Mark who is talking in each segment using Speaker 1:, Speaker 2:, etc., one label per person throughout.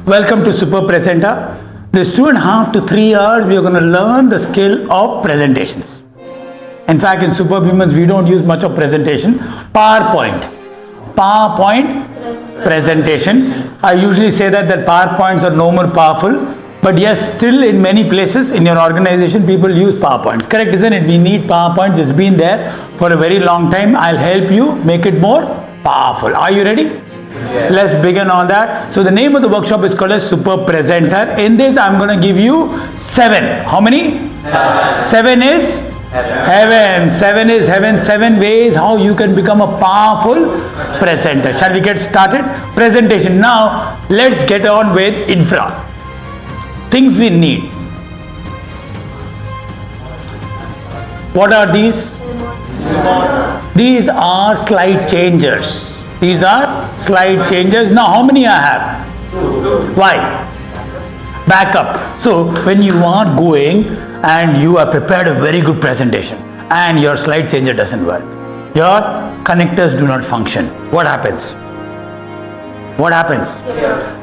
Speaker 1: Welcome to Super Presenter. This 2.5 to 3 hours, we are going to learn the skill of presentations. In fact, in Superhumans, we don't use much of presentation. PowerPoint presentation. I usually say that PowerPoints are no more powerful. But yes, still in many places in your organization, people use PowerPoints. Correct, isn't it? We need PowerPoints. It's been there for a very long time. I'll help you make it more powerful. Are you ready? Yes. Let's begin on that. So the name of the workshop is called as Super Presenter. In this, I'm going to give you 7. How many? 7 is heaven. 7 is heaven. 7 ways how you can become a powerful presenter. Shall we get started? Presentation. Now, let's get on with infra. Things we need. What are these? These are slide changers. These are slide changers. Now, how many I have? Why? Backup. So, when you are going and you are prepared a very good presentation and your slide changer doesn't work, your connectors do not function, what happens? What happens?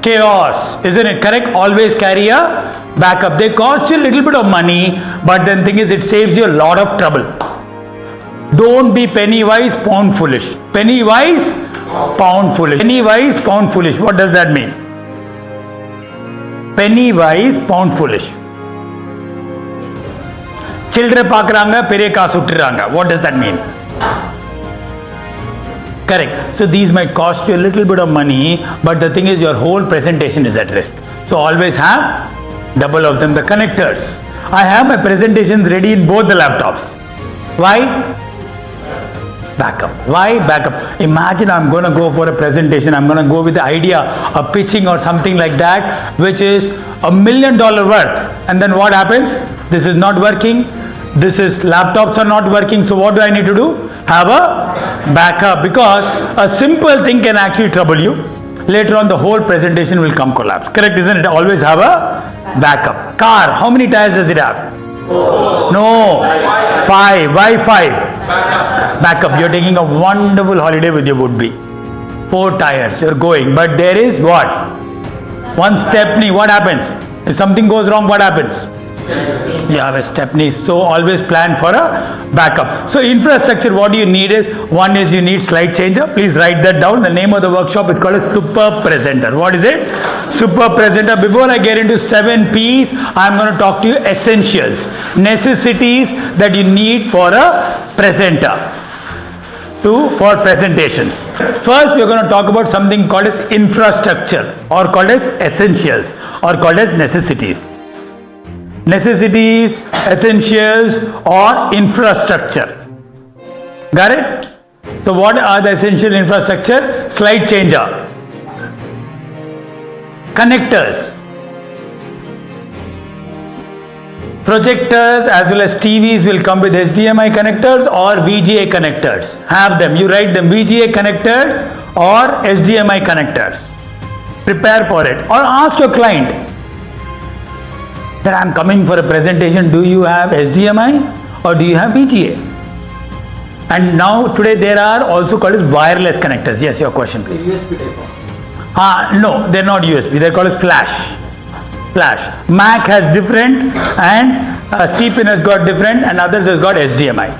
Speaker 1: Chaos. Isn't it correct? Always carry a backup. They cost you a little bit of money, but then thing is it saves you a lot of trouble. Don't be penny wise, pound foolish. Penny wise, pound foolish. Penny wise, pound foolish. What does that mean? Penny wise, pound foolish. Children paakranga, pere kaasu uttiranga. What does that mean? Correct. So these might cost you a little bit of money, but the thing is your whole presentation is at risk. So always have double of them. The connectors. I have my presentations ready in both the laptops. Why? Backup. Why? Backup. Imagine I'm going to go for a presentation. I'm going to go with the idea of pitching or something like that, which is $1 million worth. And then what happens? This is not working. Laptops are not working. So what do I need to do? Have a backup, because a simple thing can actually trouble you. Later on, the whole presentation will come collapse. Correct, isn't it? Always have a backup. Car, how many tires does it have? 4. No. 5. Why 5? Backup. You're taking a wonderful holiday with your would-be. 4 tires. You're going. But there is what? 1 stepney. What happens? If something goes wrong, what happens? You have a stepney. So always plan for a backup. So infrastructure, what you need is, one is you need slide changer. Please write that down. The name of the workshop is called a Super Presenter. What is it? Super Presenter. Before I get into 7 P's, I'm going to talk to you essentials, necessities that you need for a presenter. For presentations. First, we're going to talk about something called as infrastructure, or called as essentials, or called as necessities. Necessities, essentials, or infrastructure. Got it? So what are the essential infrastructure? Slide changer, connectors, projectors as well as TVs will come with HDMI connectors or VGA connectors. Have them. You write them, VGA connectors or HDMI connectors. Prepare for it. Or ask your client that I'm coming for a presentation. Do you have HDMI or do you have VGA? And now today there are also called as wireless connectors. Yes, your question please.
Speaker 2: USB type.
Speaker 1: No, they're not USB. They're called as flash. Mac has different, and CPIN has got different, and others has got HDMI.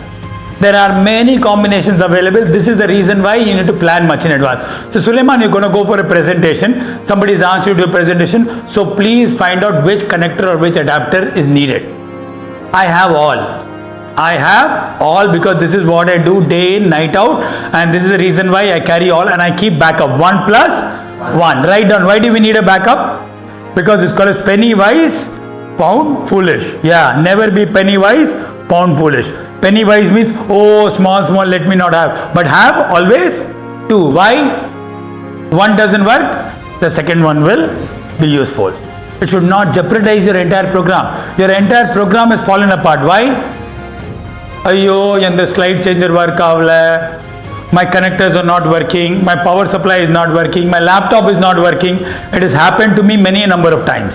Speaker 1: There are many combinations available. This is the reason why you need to plan much in advance. So Suleiman, you're going to go for a presentation. Somebody's asked you to do a presentation. So please find out which connector or which adapter is needed. I have all because this is what I do day in, night out. And this is the reason why I carry all, and I keep backup. 1 plus 1. Write down. Why do we need a backup? Because it's called as penny wise, pound foolish. Yeah, never be penny wise, pound foolish. Penny wise means, oh, small, let me not have. But have always 2. Why? 1 doesn't work, the second one will be useful. It should not jeopardize your entire program. Your entire program has fallen apart. Why? Ayyo, and the slide changer work avla. My connectors are not working. My power supply is not working. My laptop is not working. It has happened to me many number of times.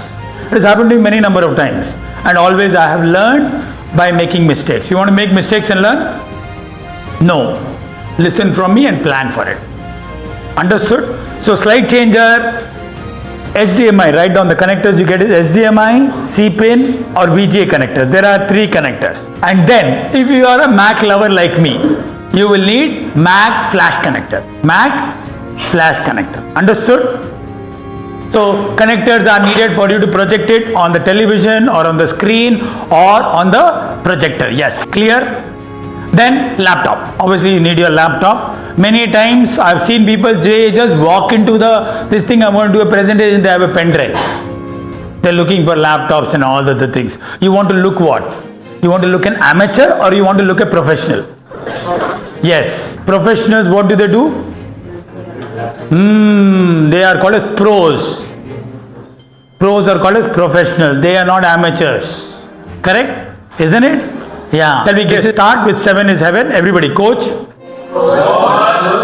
Speaker 1: And always I have learned by making mistakes. You want to make mistakes and learn? No. Listen from me and plan for it. Understood? So slide changer, HDMI, write down the connectors you get is HDMI, C-pin or VGA connectors. There are 3 connectors. And then if you are a Mac lover like me, you will need Mac flash connector. Mac flash connector. Understood? So connectors are needed for you to project it on the television or on the screen or on the projector. Yes, clear? Then laptop. Obviously you need your laptop. Many times I've seen people, they just walk into this thing, I want to do a presentation, they have a pen drive. They're looking for laptops and all the other things. You want to look what? You want to look an amateur or you want to look a professional? Yes. Professionals, what do? They are called as pros. Pros are called as professionals. They are not amateurs. Correct? Isn't it? Yeah. Shall we get start with 7 is heaven? Everybody, coach.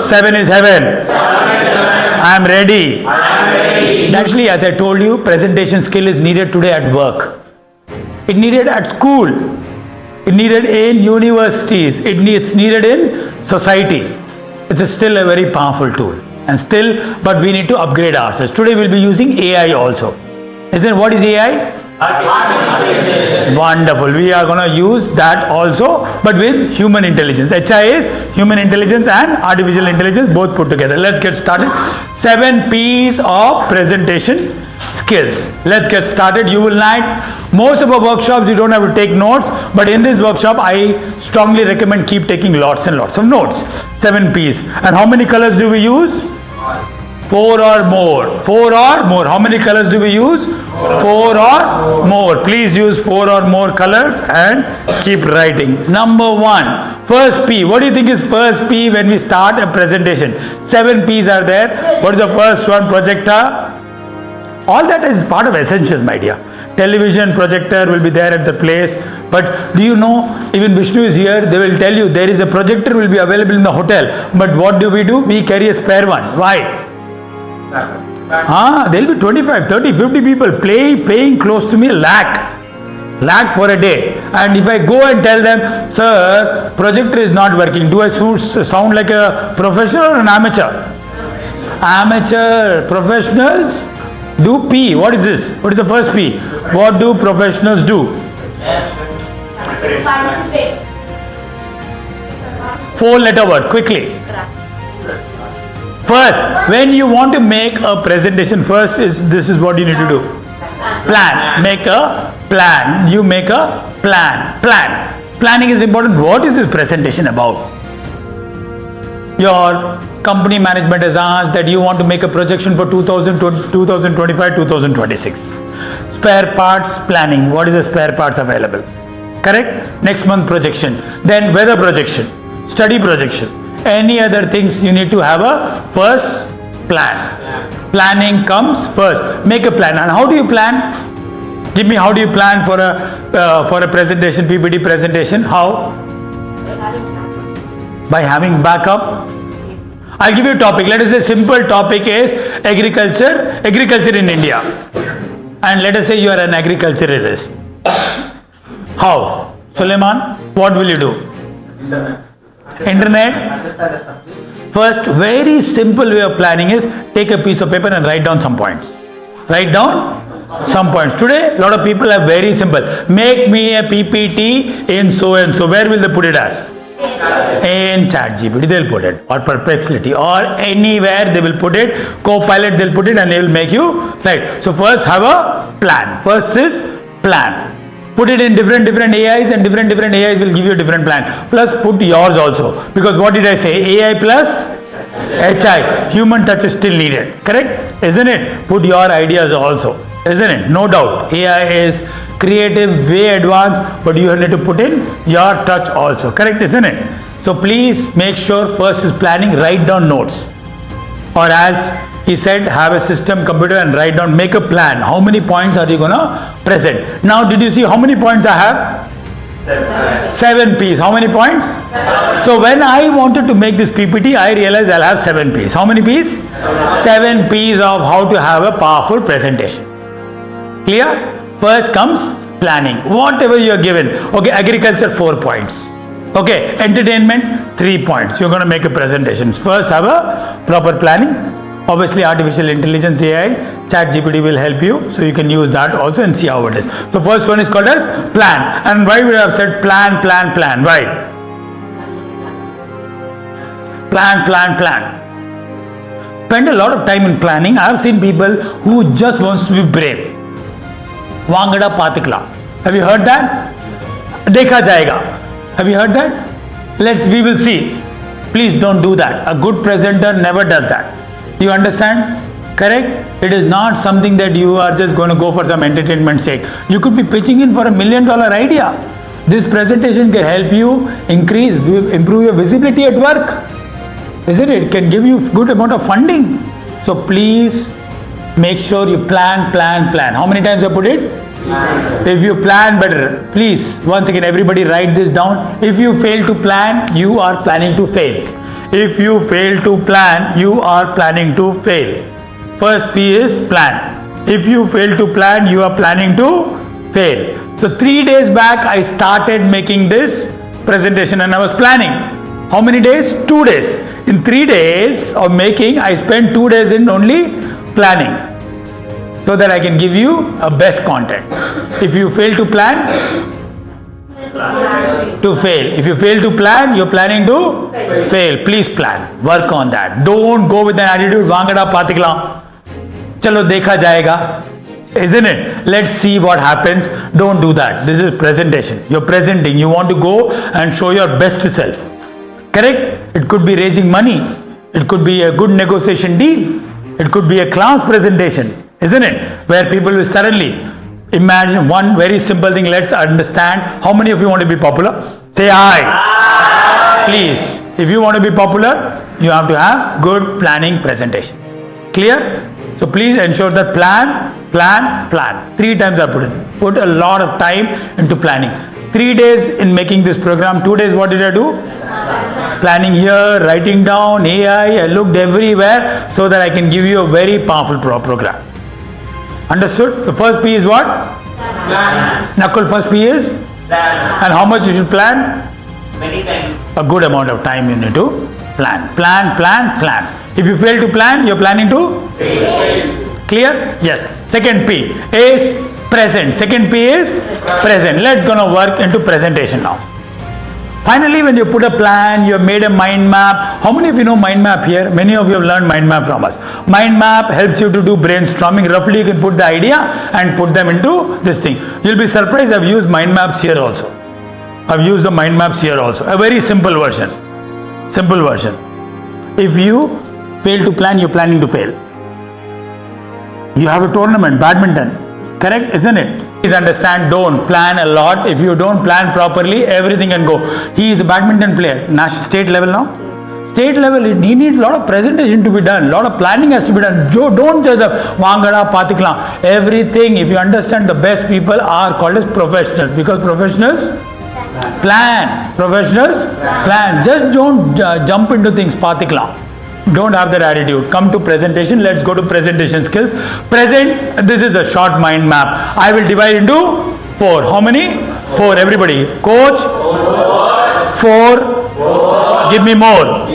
Speaker 1: 7 is heaven. I am ready. Actually, as I told you, presentation skill is needed today at work. It needed at school. It needed in universities. It's needed in society. It's still a very powerful tool. But we need to upgrade ourselves. Today we'll be using AI also. Isn't what is AI? Wonderful. We are going to use that also, but with human intelligence. HI is human intelligence and artificial intelligence both put together. Let's get started. 7 P's of presentation skills. Let's get started. You will like most of our workshops, you don't have to take notes, but in this workshop I strongly recommend keep taking lots and lots of notes. 7 P's. And how many colors do we use? 4 or more. 4 or more. How many colors do we use? 4 or more. Please use 4 or more colors and keep writing. Number 1. First P. What do you think is first P when we start a presentation? 7 P's are there. What is the first one? Projector. All that is part of essentials, my dear. Television, projector will be there at the place. But do you know, even Vishnu is here, they will tell you there is a projector will be available in the hotel. But what do? We carry a spare one. Why? There will be 25, 30, 50 people paying close to me lakh for a day. And if I go and tell them, sir, projector is not working, do I sound like a professional or an amateur? Amateur. Professionals do P. What is this? What is the first P? What do professionals do?
Speaker 3: Participate.
Speaker 1: 4-letter word, quickly. First, when you want to make a presentation, this is what you need to do. Plan. Make a plan. You make a plan. Planning is important. What is this presentation about? Your company management has asked that you want to make a projection for 2025, 2026. Spare parts planning. What is the spare parts available? Correct? Next month projection. Then weather projection. Study projection. Any other things you need to have a first plan. Planning comes first. Make a plan. And how do you plan? Give me, how do you plan for a presentation, PPT presentation? How? By having backup. I'll give you a topic. Let us say simple topic is agriculture in India. And let us say you are an agriculturalist. How? Suleiman, what will you do? Internet. First, very simple way of planning is take a piece of paper and write down some points. Write down some points. Today, a lot of people are very simple. Make me a PPT in so and so. Where will they put it as? In ChatGPT they will put it, or Perplexity, or anywhere they will put it. Copilot they'll put it and they will make you slide. So first have a plan. First is plan. Put it in different AIs and different AIs will give you a different plan. Plus put yours also. Because what did I say? AI plus HI. Human touch is still needed. Correct? Isn't it? Put your ideas also. Isn't it? No doubt. AI is creative, way advanced, but you need to put in your touch also. Correct? Isn't it? So please make sure first is planning, write down notes. Or as he said, have a system computer and write down, make a plan. How many points are you gonna present? Now, did you see how many points I have? 7 P's. How many points? So when I wanted to make this PPT, I realized I'll have 7 P's. How many P's? 7 P's of how to have a powerful presentation. Clear? First comes planning. Whatever you are given. Okay, agriculture 4 points. Okay, entertainment 3 points. You're going to make a presentation. First have a proper planning. Obviously, artificial intelligence AI, chat GPT will help you, so you can use that also and see how it is. So first one is called as plan. And why we have said plan, plan, plan? Why? Plan, plan, plan. Spend a lot of time in planning. I have seen people who just wants to be brave. Wangada patikla. Have you heard that? Dekha jayega. Have you heard that? We will see. Please don't do that. A good presenter never does that. You understand? Correct? It is not something that you are just going to go for some entertainment sake. You could be pitching in for $1 million idea. This presentation can help you improve your visibility at work. Isn't it? It can give you good amount of funding. So please make sure you plan, plan, plan. How many times I put it? If you plan better, please, once again, everybody write this down. If you fail to plan, you are planning to fail. If you fail to plan, you are planning to fail. First P is plan. If you fail to plan, you are planning to fail. So 3 days back, I started making this presentation and I was planning. How many days? 2 days. In 3 days of making, I spent 2 days in only planning, so that I can give you a best content. If you fail to plan, to fail. If you fail to plan, you're planning to fail. Please plan. Work on that. Don't go with an attitude, Wangada patikla. Chalo dekha jayega. Isn't it? Let's see what happens. Don't do that. This is presentation. You're presenting. You want to go and show your best self. Correct? It could be raising money. It could be a good negotiation deal. It could be a class presentation. Isn't it? Where people will suddenly imagine one very simple thing. Let's understand. How many of you want to be popular? Say aye. Please. If you want to be popular, you have to have good planning presentation. Clear? So please ensure that plan, plan, plan. 3 times I put it. Put a lot of time into planning. 3 days in making this program. 2 days what did I do? Planning here, writing down, AI. I looked everywhere so that I can give you a very powerful program. Understood? The first P is what?
Speaker 2: Plan.
Speaker 1: Nakul, first P is?
Speaker 2: Plan.
Speaker 1: And how much you should plan?
Speaker 2: Many times.
Speaker 1: A good amount of time you need to plan. Plan, plan, plan. If you fail to plan, you're planning to?
Speaker 2: Fail.
Speaker 1: Clear? Yes. Second P is present. Second P is present. Let's gonna work into presentation now. Finally, when you put a plan, you have made a mind map. How many of you know mind map here? Many of you have learned mind map from us. Mind map helps you to do brainstorming. Roughly, you can put the idea and put them into this thing. You'll be surprised, I've used mind maps here also. I've used the mind maps here also. A very simple version. Simple version. If you fail to plan, you're planning to fail. You have a tournament, badminton. Correct, isn't it? Please understand, don't plan a lot. If you don't plan properly, everything can go. He is a badminton player, national, state level now. State level, he needs a lot of presentation to be done. A lot of planning has to be done. Don't just Wangada, Patikla. Everything, if you understand, the best people are called as professionals. Because professionals plan. Professionals plan. Just don't jump into things, Patikla. Don't have that attitude. Come to presentation. Let's go to presentation skills. Present. This is a short mind map. I will divide into 4. How many? 4. Everybody. Coach. 4. Give me more.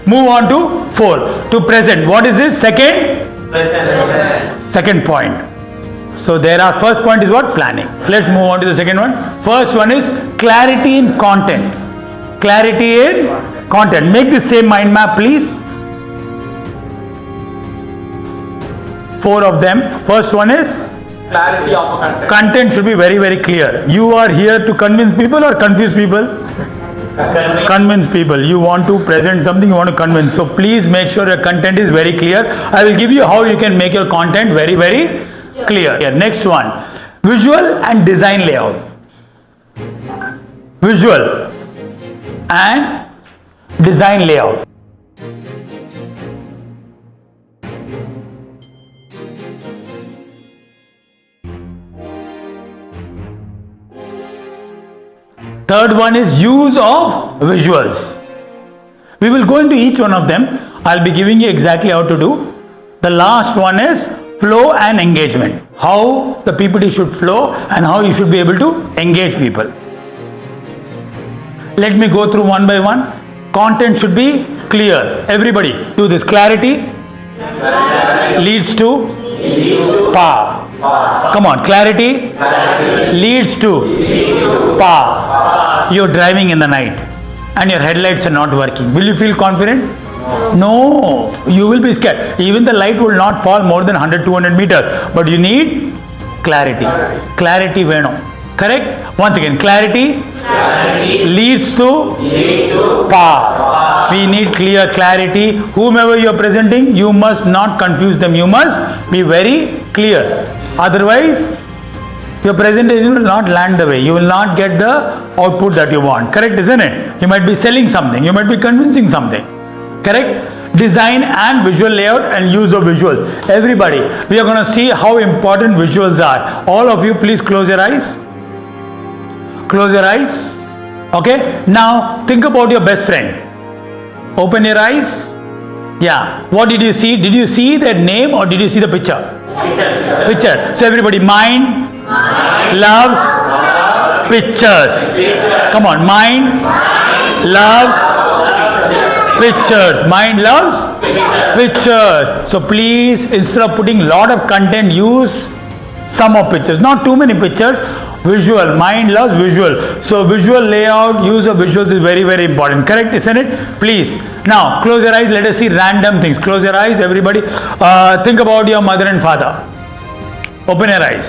Speaker 1: Move on to 4. To present. What is this? Second?
Speaker 2: Present.
Speaker 1: Second point. So there are, first point is what? Planning. Let's move on to the second one. First one is clarity in content. Clarity in content. Make the same mind map, please. 4 of them. First one is
Speaker 2: Clarity of a content.
Speaker 1: content should be very, very clear. You are here to convince people or confuse people? Convince people. You want to present something, you want to convince. So please make sure your content is very clear. I will give you how you can make your content very, very clear. Here, next one. Visual and design layout. Visual and design layout. Third one is use of visuals. We will go into each one of them. I'll be giving you exactly how to do. The last one is flow and engagement. How the PPT should flow and how you should be able to engage people. Let me go through one by one. Content should be clear. Everybody do this. Clarity. leads to power. Come on, clarity leads to power. You're driving in the night and your headlights are not working. Will you feel confident? No, you will be scared. Even the light will not fall more than 100-200 meters. But you need clarity. Clarity veno. Correct? Once again, clarity leads to power. We need clear clarity. Whomever you are presenting, you must not confuse them. You must be very clear. Otherwise, your presentation will not land the way. You will not get the output that you want. Correct, isn't it? You might be selling something. You might be convincing something. Correct? Design and visual layout and use of visuals. Everybody, we are going to see how important visuals are. All of you, please close your eyes. Close your eyes. Okay? Now, think about your best friend. Open your eyes. Yeah. What did you see? Did you see their name or did you see the picture? Picture. So everybody, mind loves pictures. Come on. Mind loves pictures. Mind loves pictures. So please, instead of putting lot of content, use some of pictures. Not too many pictures. Visual. Mind loves visual. So visual layout, use of visuals is very, very important. Correct, isn't it? Please. Now, close your eyes. Let us see random things. Close your eyes, everybody. Think about your mother and father. Open your eyes.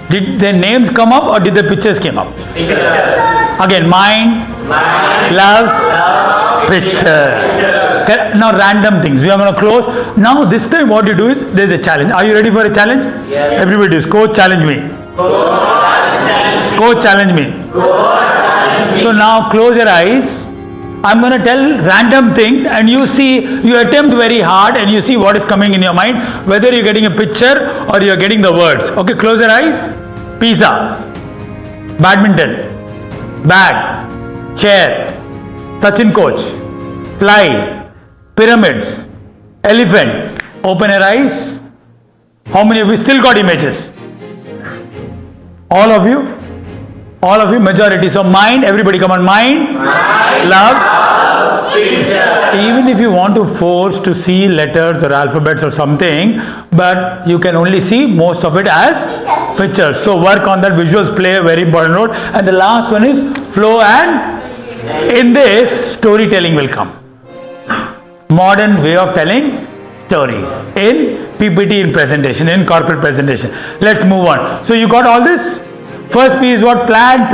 Speaker 1: Did their names come up or did the pictures came up? Again, mind loves pictures. Now, random things. We are going to close. Now, this time what you do is, there is a challenge. Are you ready for a challenge?
Speaker 2: Yes.
Speaker 1: Everybody is. Coach, challenge me. Coach, challenge me. So now close your eyes. I'm going to tell random things and you see, you attempt very hard and you see what is coming in your mind, whether you're getting a picture or you're getting the words. Okay, close your eyes. Pizza, badminton, bag, chair, Sachin coach, fly, pyramids, elephant. Open your eyes. How many of you still got images? All of you? All of you, majority. So mind, everybody come on. Mind loves picture. Even if you want to force to see letters or alphabets or something, but you can only see most of it as pictures. So work on that. Visuals play a very important role. And the last one is flow, and in this, storytelling will come. Modern way of telling stories in PPT, in presentation, in corporate presentation. Let's move on. So you got all this? First P is what? Plan.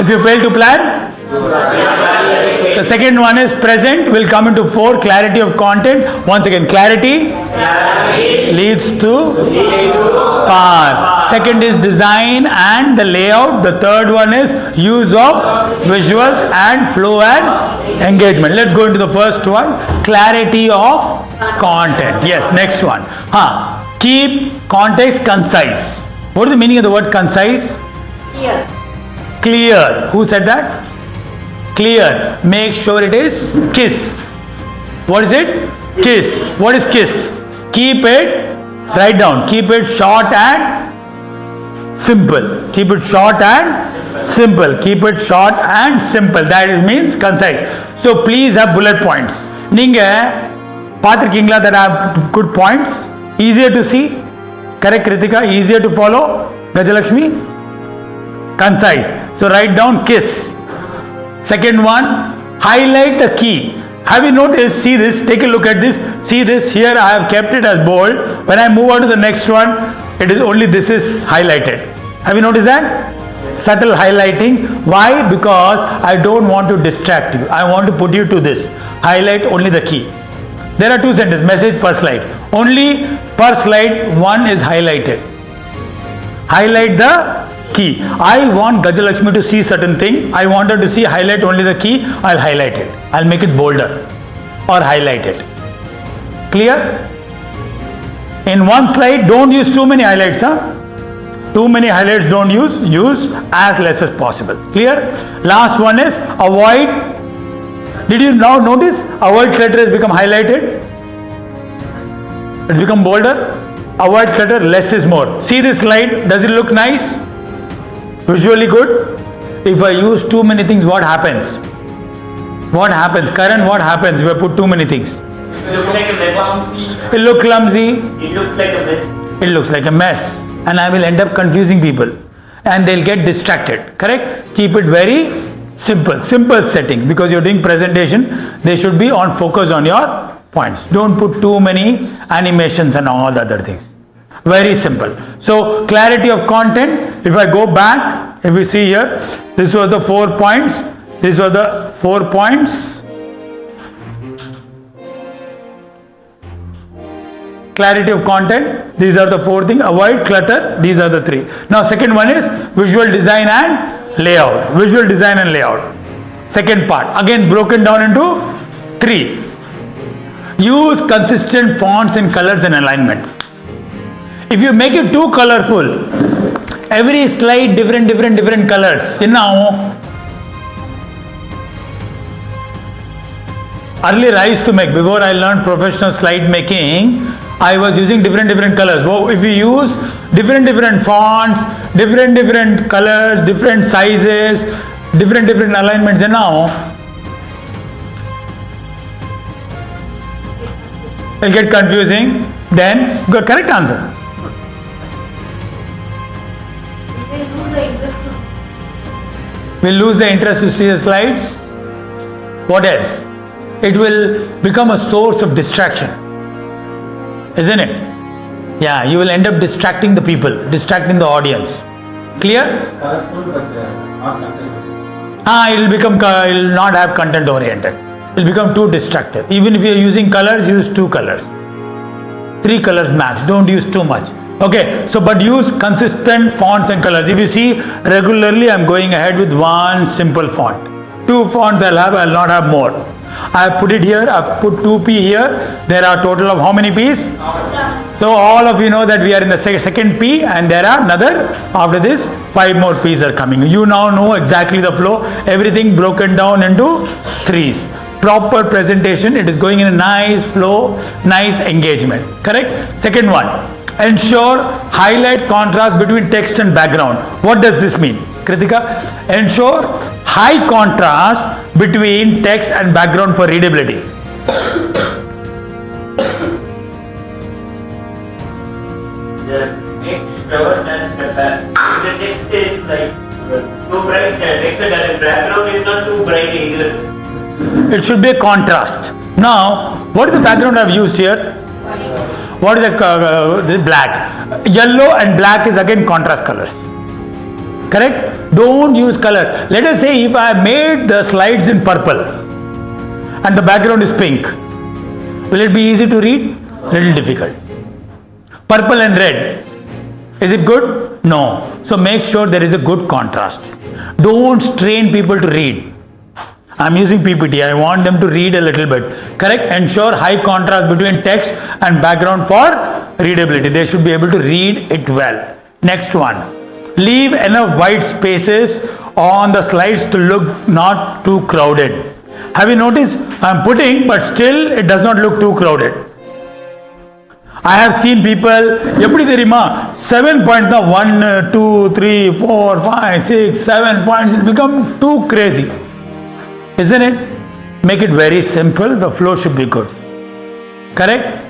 Speaker 1: If you fail to plan, the second one is present, will come into 4, clarity of content. Once again, clarity leads to power. Second is design and the layout. The third one is use of visuals and flow and engagement. Let's go into the first one, clarity of content. Yes, next one. Keep context concise. What is the meaning of the word concise? Clear. Who said that? Clear. Make sure it is KISS. What is it? KISS. What is KISS? Keep it, write down. Keep it short and simple. Keep it short and simple. Keep it short and simple. That means concise. So please have bullet points. Ninga paathirkingla that have good points, easier to see. Correct, Kritika? Easier to follow. Gajalakshmi? Concise. So write down KISS. Second one, highlight the key. Have you noticed? See this? Take a look at this. See this? Here I have kept it as bold. When I move on to the next one, it is only this is highlighted. Have you noticed that? Subtle highlighting. Why? Because I don't want to distract you. I want to put you to this. Highlight only the key. There are 2 sentences, message per slide. Only per slide one is highlighted. Highlight the key. I want Gajalakshmi to see certain thing. I want her to see highlight only the key. I'll highlight it. I'll make it bolder or highlight it. Clear? In one slide, don't use too many highlights. Too many highlights don't use. Use as less as possible. Clear? Last one is avoid. Did you now notice? Avoid clutter has become highlighted. It become bolder. Avoid clutter, less is more. See this slide? Does it look nice? Visually good? If I use too many things, what happens? What happens? Karan, what happens if I put too many things?
Speaker 2: It looks like a mess.
Speaker 1: It looks clumsy.
Speaker 2: It looks like a mess.
Speaker 1: It looks like a mess, and I will end up confusing people, and they'll get distracted. Correct? Keep it very simple setting, because you're doing presentation. They should be on focus on your points. Don't put too many animations and all the other things. Very simple. So clarity of content. If I go back, if we see here, this was the 4 points. These were the 4 points. Clarity of content. These are the 4 things. Avoid clutter. These are the 3. Now second one is visual design and layout. Visual design and layout. Second part. Again broken down into 3. Use consistent fonts and colors and alignment. If you make it too colorful, every slide different colors. Earlier I used to make, before I learned professional slide making, I was using different colors. Well, if you use different fonts, different colors, different sizes, different alignments, and now it'll get confusing. Then go correct answer. We'll lose the interest to see the slides. What else? It will become a source of distraction, isn't it? Yeah, you will end up distracting the people, distracting the audience. Clear? It will not have content oriented. It will become too distractive. Even if you are using colors, use 2 colors. 3 colors max. Don't use too much. Okay, so but use consistent fonts and colors. If you see regularly, I'm going ahead with 1 simple font. 2 fonts I'll not have more. I have put it here, I've put 2P here. There are total of how many P's? So all of you know that we are in the second P, and there are another, after this 5 more P's are coming. You now know exactly the flow, everything broken down into 3's. Proper presentation, it is going in a nice flow, nice engagement. Correct? Second one, ensure highlight contrast between text and background. What does this mean? Kritika, ensure high contrast between text and background for readability.
Speaker 2: Make sure that the text is like too bright, the text and the background is not too bright either.
Speaker 1: It should be a contrast. Now, what is the background I've used here? What is the black? Yellow and black is again contrast colors. Correct? Don't use color. Let us say if I made the slides in purple and the background is pink, will it be easy to read? Little difficult. Purple and red, is it good? No. So make sure there is a good contrast. Don't strain people to read. I'm using PPT. I want them to read a little bit. Correct? Ensure high contrast between text and background for readability. They should be able to read it well. Next one. Leave enough white spaces on the slides to look not too crowded. Have you noticed? I'm putting, but still it does not look too crowded. I have seen people, 7 points now, 1, 2, 3, 4, 5, 6, 7 points, it become too crazy. Isn't it? Make it very simple, the flow should be good. Correct?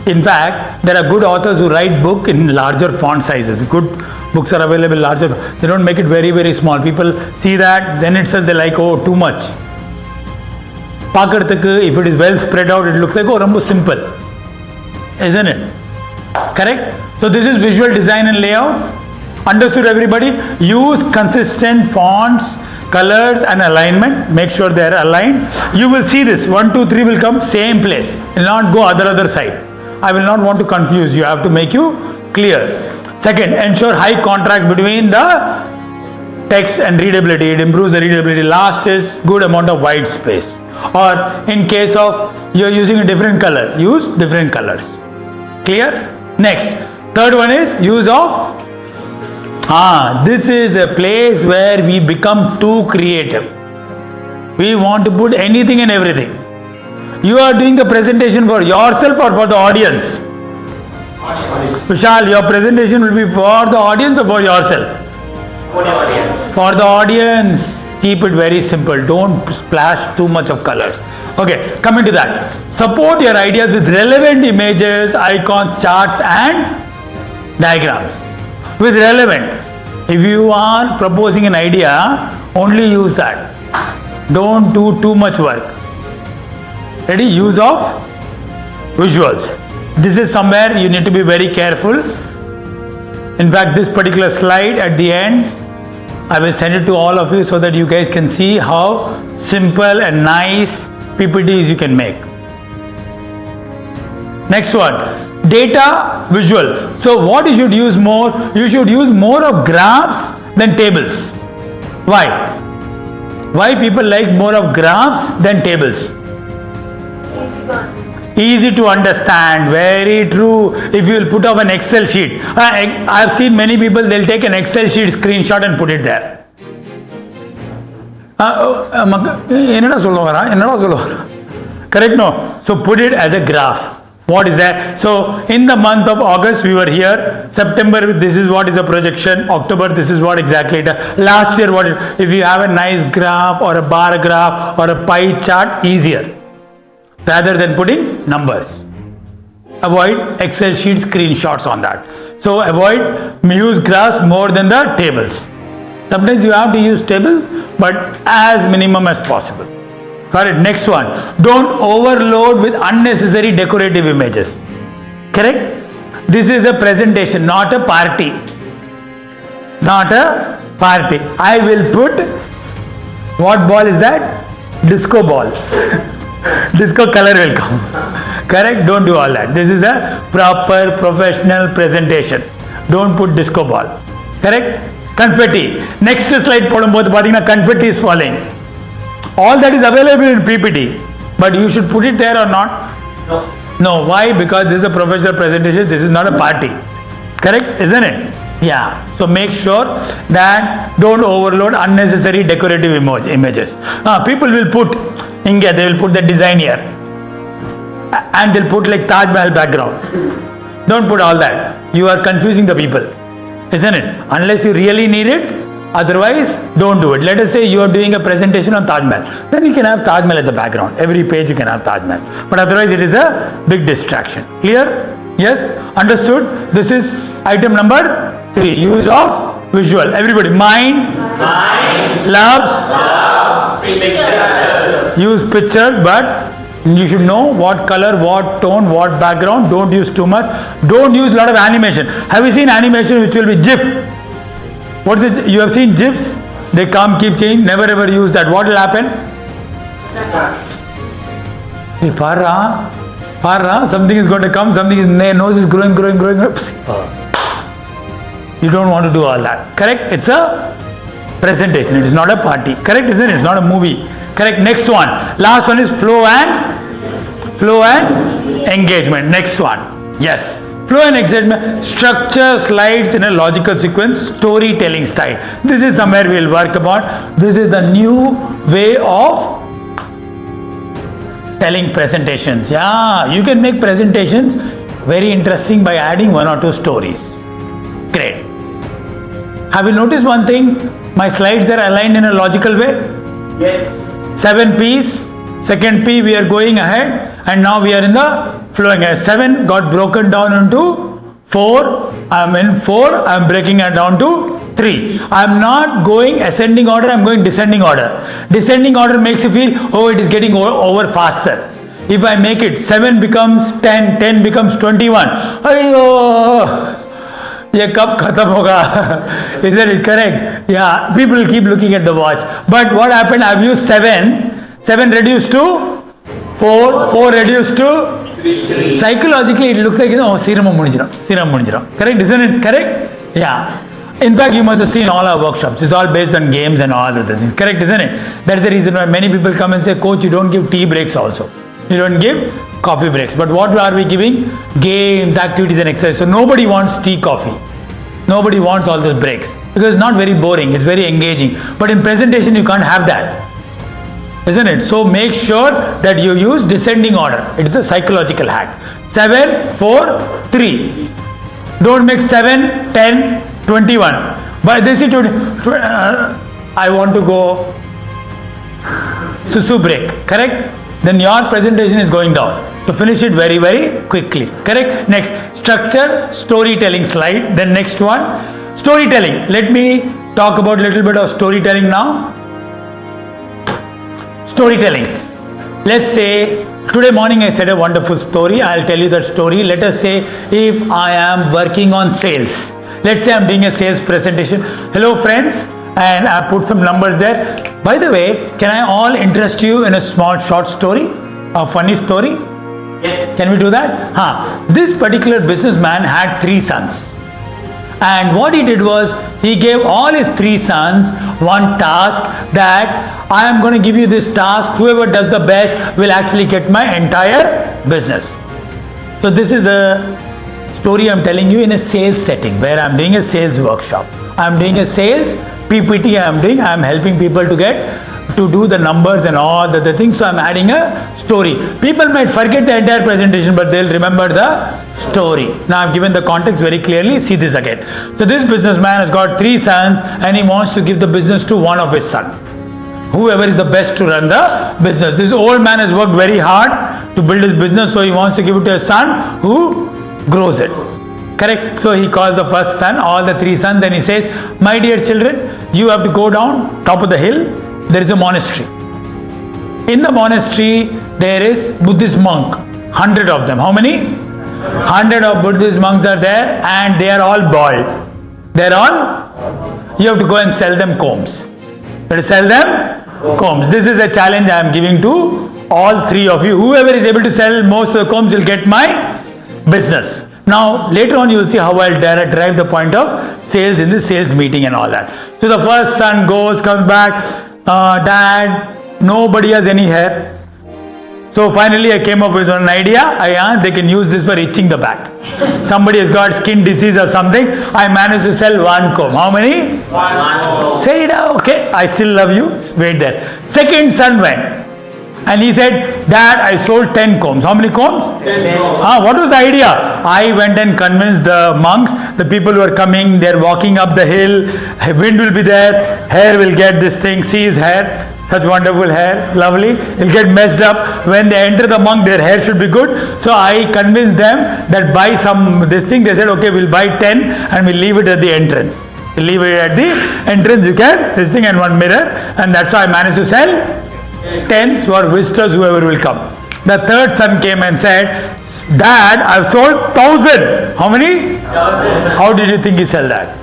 Speaker 1: In fact, there are good authors who write book in larger font sizes. Good books are available larger. They don't make it very small. People see that, then itself they like, oh, too much. If it is well spread out, it looks like, oh, rambo simple. Isn't it? Correct? So this is visual design and layout. Understood everybody? Use consistent fonts, colors and alignment. Make sure they are aligned. You will see this. 1, 2, 3 will come same place. It will not go other side. I will not want to confuse you. I have to make you clear. Second, ensure high contrast between the text and readability. It improves the readability. Last is good amount of white space. Or in case of you are using a different color, use different colors. Clear? Next, third one is use of this is a place where we become too creative. We want to put anything and everything. You are doing the presentation for yourself or for the audience? Vishal, your presentation will be for the audience or for yourself?
Speaker 2: For the audience.
Speaker 1: For the audience. keep it very simple. Don't splash too much of colors. Okay, coming to that. Support your ideas with relevant images, icons, charts and diagrams. With relevant. If you are proposing an idea, only use that. Don't do too much work. Ready? Use of visuals. This is somewhere you need to be very careful. In fact, this particular slide at the end, I will send it to all of you so that you guys can see how simple and nice PPTs you can make. Next one, data visual. So what you should use more? You should use more of graphs than tables. Why? Why people like more of graphs than tables? Easy to understand. Very true. If you will put up an Excel sheet, I have seen many people, they'll take an Excel sheet screenshot and put it there. Correct? No. So put it as a graph. What is that? So in the month of August we were here. September, this is what is a projection. October, this is what exactly it is. Last year, what if you have a nice graph or a bar graph or a pie chart, easier rather than putting numbers. Avoid Excel sheet screenshots on that. So avoid, use graphs more than the tables. Sometimes you have to use table, but as minimum as possible. Got it? Next one. Don't overload with unnecessary decorative images. Correct? This is a presentation, not a party. Not a party. I will put, what ball is that? Disco ball. Disco color will come. Correct? Don't do all that. This is a proper professional presentation. Don't put disco ball. Correct? Confetti. Next slide, confetti is falling. All that is available in PPT, but you should put it there or not?
Speaker 2: No.
Speaker 1: No. Why? Because this is a professional presentation. This is not a party. Correct? Isn't it? Yeah. So make sure that don't overload unnecessary decorative images. People will put India, they will put the design here, and they'll put like Taj Mahal background. Don't put all that. You are confusing the people, isn't it? Unless you really need it, otherwise don't do it. Let us say you are doing a presentation on Taj Mahal, then you can have Taj Mahal at the background. Every page you can have Taj Mahal, but otherwise it is a big distraction. Clear? Yes? Understood? This is item number 3. Use of visual. Everybody, mind loves
Speaker 2: Pictures.
Speaker 1: use pictures, but you should know what color, what tone, what background. Don't use too much. Don't use a lot of animation. Have you seen animation which will be GIF? What is it? You have seen GIFs? They come, keep changing. Never ever use that. What will happen? Something is going to come. Something is, their nose is growing. You don't want to do all that. Correct? It's a presentation. It is not a party. Correct? Isn't it? It's not a movie. Correct? Next one. Last one is flow and engagement. Next one. Yes. Flow and engagement. Structure slides in a logical sequence. Storytelling style. This is somewhere we will work about. This is the new way of telling presentations. Yeah. You can make presentations very interesting by adding 1 or 2 stories. Great. Have you noticed one thing? My slides are aligned in a logical way.
Speaker 2: Yes.
Speaker 1: 7 P's. Second P we are going ahead, and now we are in the flowing. 7 got broken down into 4. I am in 4. I am breaking it down to 3. I am not going ascending order. I am going descending order. Descending order makes you feel, oh, it is getting over faster. If I make it 7 becomes 10, 10 becomes 21. Ayyo! ये कब खत्म होगा? Isn't it correct? Yeah, people keep looking at the watch. But what happened? I've used 7. 7 reduced to 4. 4 reduced to
Speaker 2: 3.
Speaker 1: Psychologically, it looks like, serum munjira. Correct? Isn't it correct? Yeah. In fact, you must have seen all our workshops. It's all based on games and all other things. Correct? Isn't it? That's the reason why many people come and say, Coach, you don't give tea breaks also. You don't give coffee breaks. But what are we giving? Games, activities and exercise. So nobody wants tea, coffee. Nobody wants all those breaks. Because it's not very boring. It's very engaging. But in presentation, you can't have that. Isn't it? So make sure that you use descending order. It is a psychological hack. 7, 4, 3. Don't make 7, 10, 21. But they say, I want to go Susu break, correct? Then your presentation is going down. So finish it very, very quickly, correct? Next, structure, storytelling slide. Then next one, storytelling. Let me talk about a little bit of storytelling now. Storytelling. Let's say today morning I said a wonderful story. I'll tell you that story. Let us say if I am working on sales. Let's say I'm doing a sales presentation. Hello friends, and I put some numbers there. By the way, can I all interest you in a small short story? A funny story?
Speaker 2: Yes.
Speaker 1: Can we do that? This particular businessman had 3 sons. And what he did was, he gave all his 3 sons one task, that I am going to give you this task. Whoever does the best will actually get my entire business. So this is a story I'm telling you in a sales setting, where I'm doing a sales workshop. I'm doing a sales PPT. I'm helping people to do the numbers and all the things. So I'm adding a story. People might forget the entire presentation, but they'll remember the story. Now I've given the context very clearly. See this again. So this businessman has got 3 sons, and he wants to give the business to one of his sons. Whoever is the best to run the business. This old man has worked very hard to build his business, so he wants to give it to his son who grows it. Correct? So he calls the first son, all the 3 sons, and he says, my dear children, you have to go down top of the hill. There is a monastery. In the monastery, there is Buddhist monk, 100 of them. How many? 100 of Buddhist monks are there, and they are all bald. You have to go and sell them combs. You have to sell them combs. This is a challenge I am giving to all 3 of you. Whoever is able to sell most of the combs will get my business. Now later on you will see how I'll drive the point of sales in the sales meeting and all that. So the first son comes back, Dad, nobody has any hair. So finally I came up with an idea. I asked, they can use this for itching the back. Somebody has got skin disease or something. I managed to sell 1 comb. How many?
Speaker 2: 1.
Speaker 1: Say it out. Okay, I still love you. Wait there. Second son went. And he said, Dad, I sold 10 combs. How many combs?
Speaker 2: 10 combs.
Speaker 1: What was the idea? I went and convinced the monks, the people who are coming, they're walking up the hill, wind will be there, hair will get this thing, see his hair, such wonderful hair, lovely, it'll get messed up. When they enter the monk, their hair should be good. So I convinced them that buy this thing. They said, okay, we'll buy 10 and we'll leave it at the entrance. We'll leave it at the entrance, you can, this thing and 1 mirror, and that's how I managed to sell 10s for visitors, whoever will come. The third son came and said, Dad, I've sold 1,000. How many?
Speaker 2: 1,000.
Speaker 1: How did you think he sell that?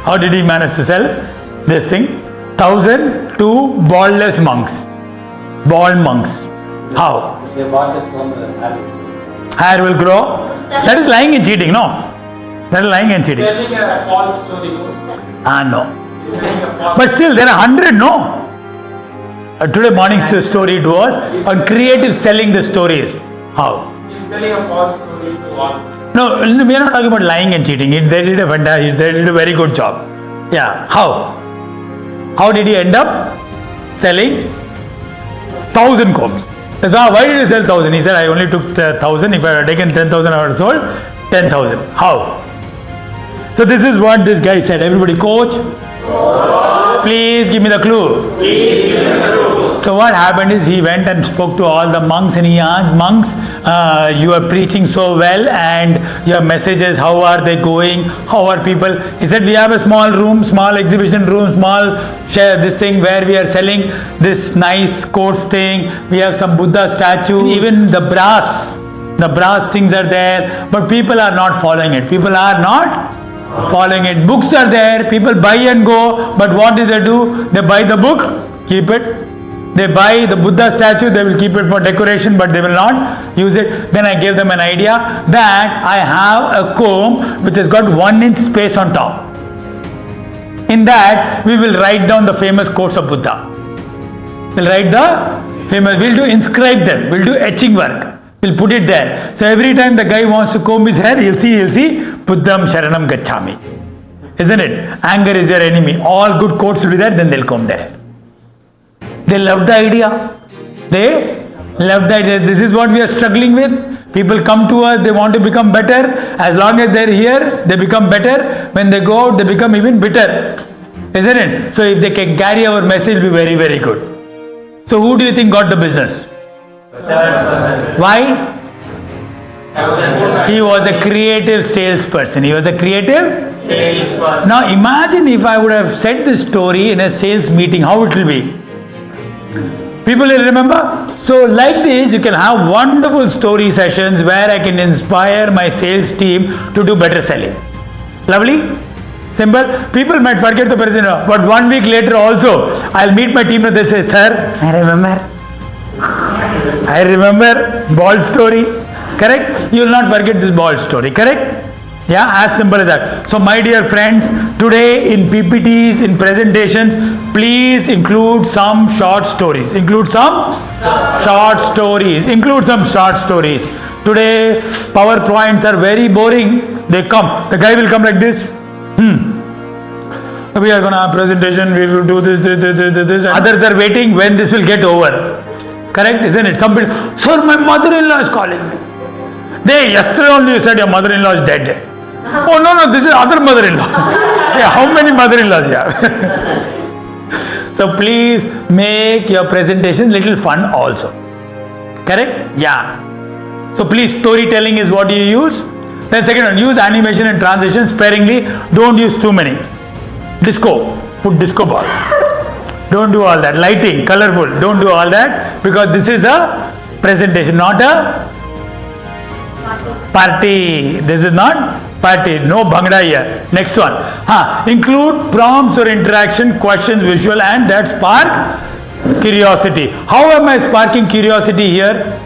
Speaker 1: How did he manage to sell this thing? 1,000 to baldless monks. Bald monks. How?
Speaker 3: They bought the comb and
Speaker 1: Hair will grow. That is lying and cheating, no? That is lying and cheating.
Speaker 3: telling a false story.
Speaker 1: No.
Speaker 3: He's telling a false
Speaker 1: But still, there are 100, no? Today morning's story it was on creative selling the stories. How?
Speaker 3: He's telling a false story to all.
Speaker 1: No, we are not talking about lying and cheating. They did a very good job. Yeah. How? How did he end up selling 1,000 combs? So why did he sell 1,000? He said, I only took 1,000. If I had taken 10,000, I would have sold 10,000. How? So this is what this guy said. Everybody, coach, please give me the clue. So what happened is he went and spoke to all the monks, and he asked, monks, you are preaching so well, and your messages, how are they going? How are people? He said, we have a small room, small exhibition room, small share this thing where we are selling this nice coats thing. We have some Buddha statue, even the brass things are there, but people are not following it. People are not following it. Books are there, people buy and go, but what do? They buy the book, keep it. They buy the Buddha statue, they will keep it for decoration, but they will not use it. Then I gave them an idea that I have a comb which has got 1 inch space on top. In that, we will write down the famous quotes of Buddha. We'll inscribe them, we'll do etching work. We'll put it there. So every time the guy wants to comb his hair, he'll see, Buddham Sharanam Gacchami. Isn't it? Anger is your enemy. All good quotes will be there, then they'll comb their hair. They loved the idea. This is what we are struggling with. People come to us, they want to become better. As long as they're here, they become better. When they go out, they become even bitter. Isn't it? So if they can carry our message, it will be very, very good. So who do you think got the business? Why? He was a creative salesperson. He was a creative. Now imagine if I would have said this story in a sales meeting, how it will be. People will remember. So like this, you can have wonderful story sessions where I can inspire my sales team to do better selling. Lovely? Simple. People might forget the person, but 1 week later also, I'll meet my team and they say, sir, I remember ball story. Correct? You will not forget this ball story. Correct? Yeah, as simple as that. So my dear friends, today in PPTs, in presentations, please include some short stories. Include some short stories. Include some short stories. Today, PowerPoints are very boring. They come. The guy will come like this. We are going to have presentation. We will do this. Others are waiting when this will get over. Correct? Isn't it? Some people, sir, my mother-in-law is calling me. Yesterday only you said your mother-in-law is dead. Oh no, this is other mother-in-law. Yeah, how many mother-in-laws you have? So please make your presentation little fun also. Correct? Yeah. So please, storytelling is what you use. Then second one, use animation and transition sparingly. Don't use too many. Disco. Put disco ball. Don't do all that. Lighting, colorful. Don't do all that because this is a presentation, not a party. This is not party. No bhangra here. Next one. Include prompts or interaction, questions, visual, and that spark curiosity. How am I sparking curiosity here?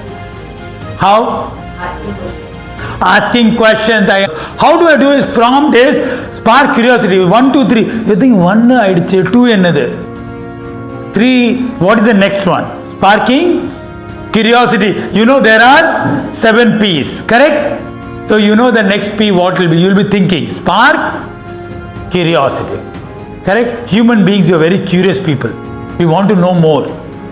Speaker 1: How? Asking questions. How do I do is prompt is spark curiosity. 1, 2, 3. You think 1 I'd say 2 another. 3. What is the next one? Sparking curiosity. You know there are 7 P's. Correct? So you know the next P what will be. You will be thinking. Spark curiosity. Correct? Human beings, you are very curious people. We want to know more.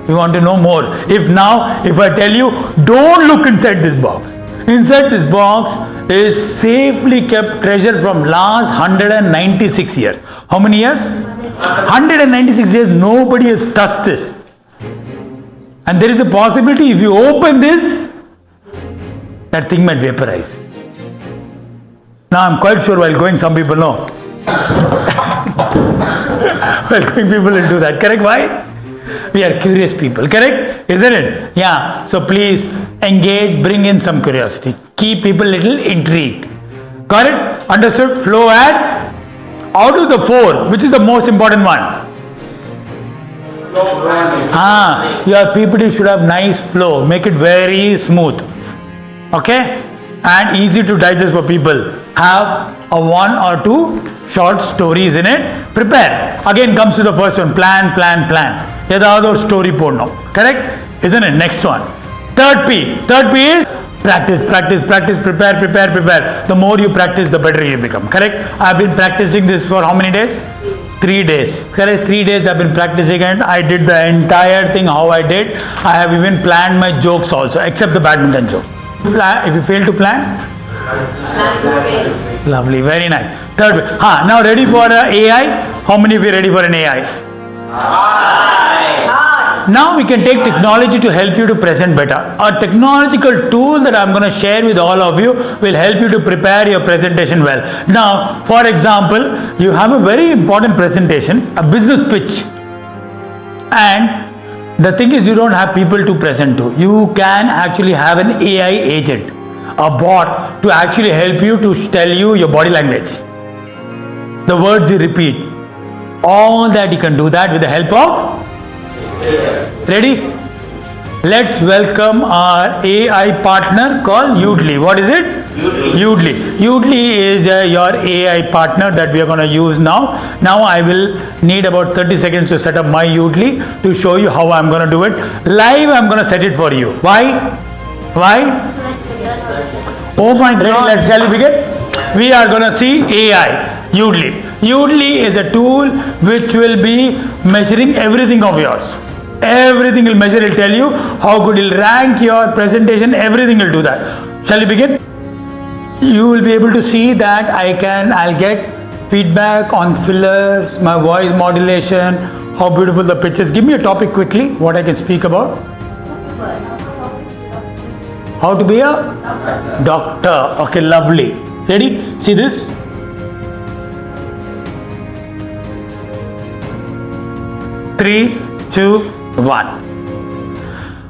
Speaker 1: We want to know more. If I tell you, don't look inside this box. Inside this box is safely kept treasure from last 196 years. How many years? 196 years, nobody has touched this. And there is a possibility if you open this, that thing might vaporize. Now I'm quite sure while going, some people know. While going, people will do that. Correct? Why? We are curious people. Correct? Isn't it? Yeah. So please engage, bring in some curiosity. Keep people little intrigued. Got it? Understood? Flow at out of the 4, which is the most important one? Your PPT should have nice flow. Make it very smooth. Okay? And easy to digest for people. Have a 1 or 2 short stories in it. Prepare. Again comes to the first one. Plan. Yadado story porno. Correct? Isn't it? Next one. Third P is practice, prepare. The more you practice, the better you become. Correct? I've been practicing this for how many days? 3 days. Correct? 3 days I've been practicing and I did the entire thing how I did. I have even planned my jokes also, except the badminton joke. If you fail to plan? Lovely, very nice. Third, now ready for AI? How many of you are ready for an AI? Now we can take technology to help you to present better. A technological tool that I'm going to share with all of you will help you to prepare your presentation well. Now, for example, you have a very important presentation, a business pitch. And the thing is, you don't have people to present to. You can actually have an AI agent, a bot, to actually help you to tell you your body language, the words you repeat. All that you can do that with the help of ready? Let's welcome our AI partner called Udly. What is it? Udly. Udly is your AI partner that we are going to use now. Now I will need about 30 seconds to set up my Udly to show you how I'm going to do it. Live, I'm going to set it for you. Why? Oh my God. Shall we begin? We are going to see AI, Udly. Udly is a tool which will be measuring everything of yours. Everything will measure, it will tell you how good it will rank your presentation, everything will do that. Shall we begin? You will be able to see that I'll get feedback on fillers, my voice modulation, how beautiful the pitch is. Give me a topic quickly, what I can speak about. How to be a doctor. Okay, lovely. Ready? See this? Three, two, one.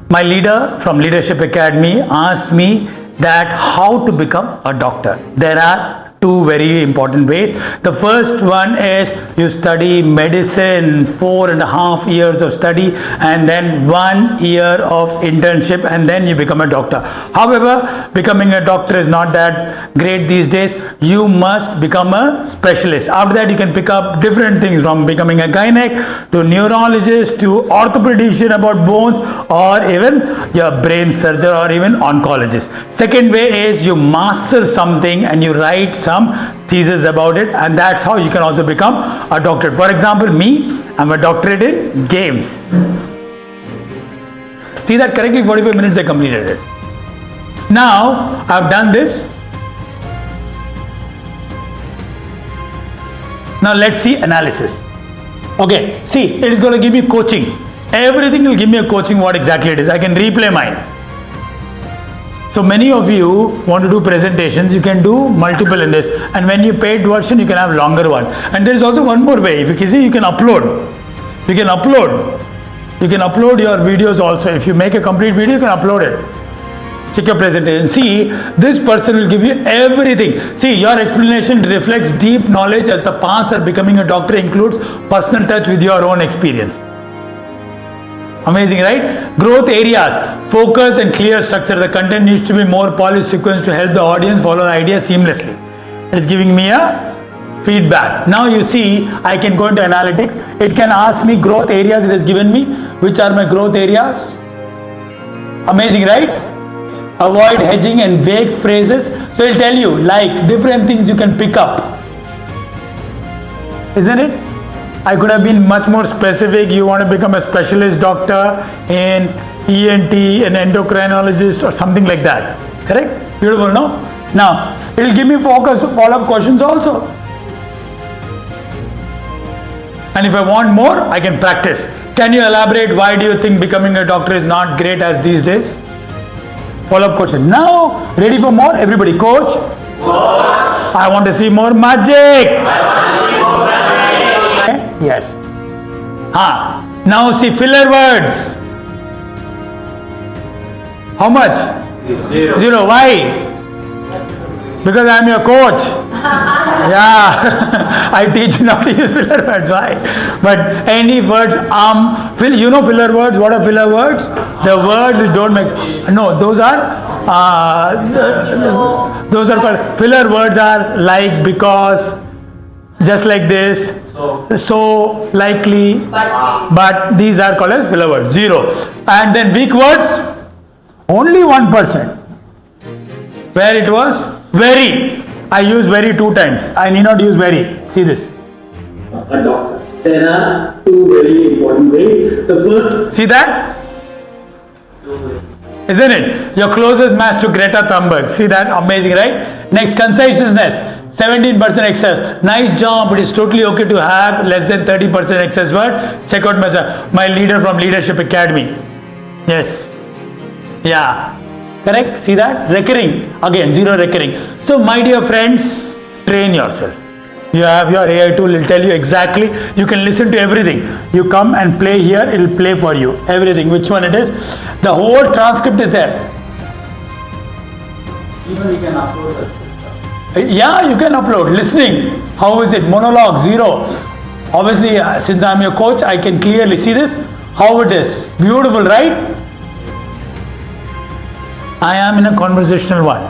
Speaker 1: My leader from Leadership Academy asked me that how to become a doctor. There are two very important ways. The first one is you study medicine, 4.5 years of study, and then 1 year of internship, and then you become a doctor. However, becoming a doctor is not that great these days. You must become a specialist. After that, you can pick up different things, from becoming a gynec to neurologist to orthopedician about bones, or even your brain surgeon, or even oncologist. Second way is you master something and you write some thesis about it, and that's how you can also become a doctorate. For example, me, I'm a doctorate in games. See that correctly? 45 minutes I completed it. Now I've done this. Now let's see analysis. Okay, see, it is going to give me coaching. Everything will give me a coaching what exactly it is. I can replay mine. So many of you want to do presentations, you can do multiple in this, and when you paid version you can have longer one. And there is also one more way. If you see, you can upload. You can upload your videos also. If you make a complete video, you can upload it. Check your presentation. See, this person will give you everything. See, your explanation reflects deep knowledge as the paths of becoming a doctor includes personal touch with your own experience. Amazing, right? Growth areas, focus and clear structure. The content needs to be more polished sequence to help the audience follow the idea seamlessly. It is giving me a feedback. Now you see, I can go into analytics. It can ask me growth areas. It has given me which are my growth areas. Amazing, right? Avoid hedging and vague phrases. So it will tell you like different things you can pick up. Isn't it? I could have been much more specific. You want to become a specialist doctor in ENT, an endocrinologist, or something like that. Correct? Beautiful, no? Now, it will give me follow-up questions also. And if I want more, I can practice. Can you elaborate why do you think becoming a doctor is not great as these days? Follow-up question. Now, ready for more? Everybody, coach? I want to see more magic. Yes. Now see filler words. How much? Zero. Why? Because I am your coach. Yeah. I teach not to use filler words. Why? But any words, you know filler words. What are filler words? The words which don't make. No, those are called filler words. Are like, because, just like this, so, likely, but these are called as filler words. Zero. And then weak words, only 1%. Where it was very. I use very 2 times. I need not use very. See this. A doctor. There are 2 very important ways. The first. See that? Isn't it? Your closest match to Greta Thunberg. See that? Amazing, right? Next, conciseness. 17% excess. Nice job. It is totally okay to have less than 30% excess word. Check out my leader from Leadership Academy. Yes. Yeah. Correct? See that? Recurring. Again, 0 recurring. So, my dear friends, train yourself. You have your AI tool. It will tell you exactly. You can listen to everything. You come and play here. It will play for you. Everything. Which one it is. The whole transcript is there.
Speaker 3: Even you can upload the script.
Speaker 1: Yeah, you can upload. Listening, how is it? Monologue, 0. Obviously, since I am your coach, I can clearly see this. How it is. Beautiful, right? I am in a conversational one.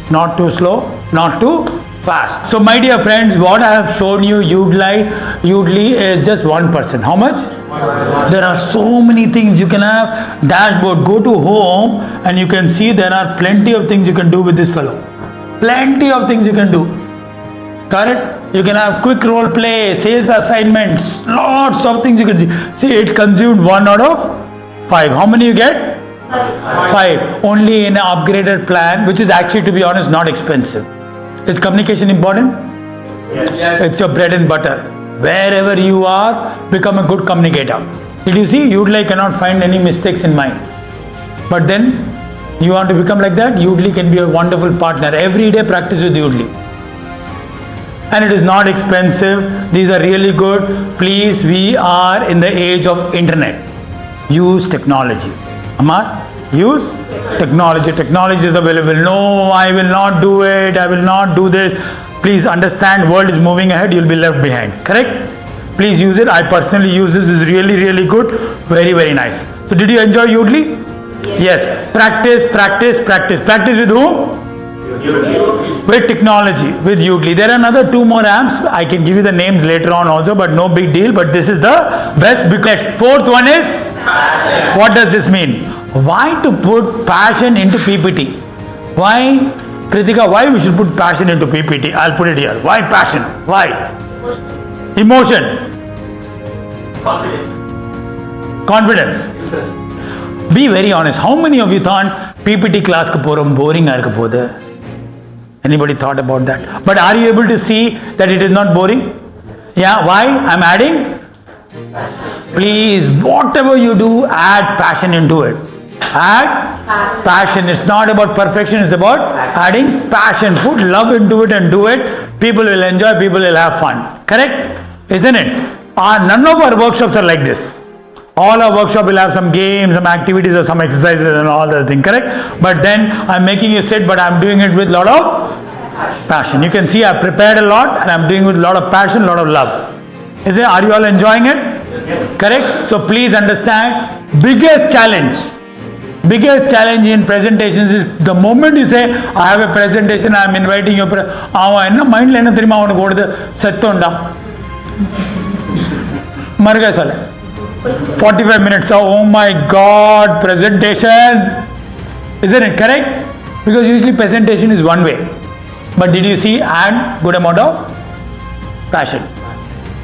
Speaker 1: Not too slow, not too fast. So, my dear friends, what I have shown you, Udly is just 1%. How much? 1%. There are so many things you can have. Dashboard, go to home and you can see there are plenty of things you can do with this fellow. Plenty of things you can do. Correct? You can have quick role play, sales assignments, lots of things you can see. See, it consumed 1 out of 5. How many you get? 5. Only in an upgraded plan, which is actually, to be honest, not expensive. Is communication important?
Speaker 3: Yes.
Speaker 1: It's your bread and butter. Wherever you are, become a good communicator. Did you see? Udlai cannot find any mistakes in mine. But then, you want to become like that? Udlai can be a wonderful partner. Every day practice with Udlai. And it is not expensive. These are really good. Please, we are in the age of internet. Use technology. Amar, use technology. Technology is available. No, I will not do it. I will not do this. Please understand, world is moving ahead. You will be left behind. Correct? Please use it. I personally use this. It's really, really good. Very, very nice. So, did you enjoy Udlai? Yes. Practice, practice, practice. Practice with whom? With technology, with Udlai. There are another 2 more apps. I can give you the names later on also, but no big deal. But this is the best. Next, fourth one is passion. What does this mean? Why to put passion into PPT? Why, Kritika? Why we should put passion into PPT? I'll put it here. Why passion? Why? Emotion. Confidence.
Speaker 2: Interest.
Speaker 1: Be very honest. How many of you thought PPT class ku porum boring irukku podhu? Anybody thought about that? But are you able to see that it is not boring? Yeah, why? I'm adding. Please, whatever you do, add passion into it. Add passion. It's not about perfection, it's about adding passion. Put love into it and do it. People will enjoy, people will have fun. Correct? Isn't it? None of our workshops are like this. All our workshop will have some games, some activities or some exercises and all that thing, correct? But then I'm making you sit, but I'm doing it with a lot of passion. You can see I've prepared a lot and I'm doing it with a lot of passion, a lot of love. Are you all enjoying it?
Speaker 2: Yes.
Speaker 1: Correct? So please understand, biggest challenge in presentations is the moment you say, I have a presentation, I am inviting you. Mind lena theriyuma avanu kodudhu settonda. Marga sale. 45 minutes. Oh my God, presentation. Isn't it correct? Because usually presentation is one way. But did you see add good amount of passion?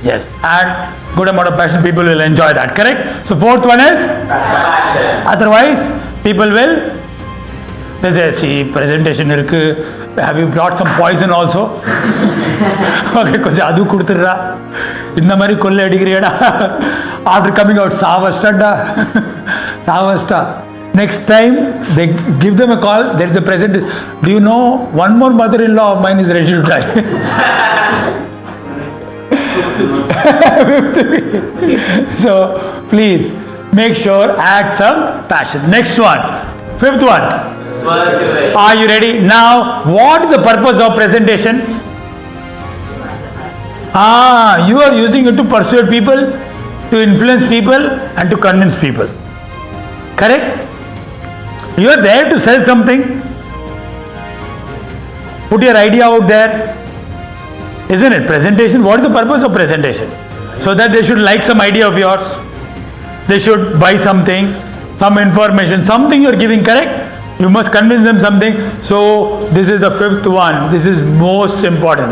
Speaker 1: Yes, add good amount of passion. People will enjoy that. Correct? So fourth one is passion. Otherwise, people will. They say, see, presentation irukku. Have you brought some poison also? Okay, konja adu kuduthirra. Indha mari kolle adigiriyada. After coming out, savastanda. Savasta. Next time, they give them a call. There is a presentation. Do you know one more mother-in-law of mine is ready to die? So please make sure add some passion. Next one, fifth one. Are you ready? Now, what is the purpose of presentation? You are using it to persuade people, to influence people, and to convince people. Correct? You are there to sell something. Put your idea out there. Isn't it? Presentation. What is the purpose of presentation? So that they should like some idea of yours. They should buy something, some information, something you are giving, correct? You must convince them something. So this is the fifth one. This is most important.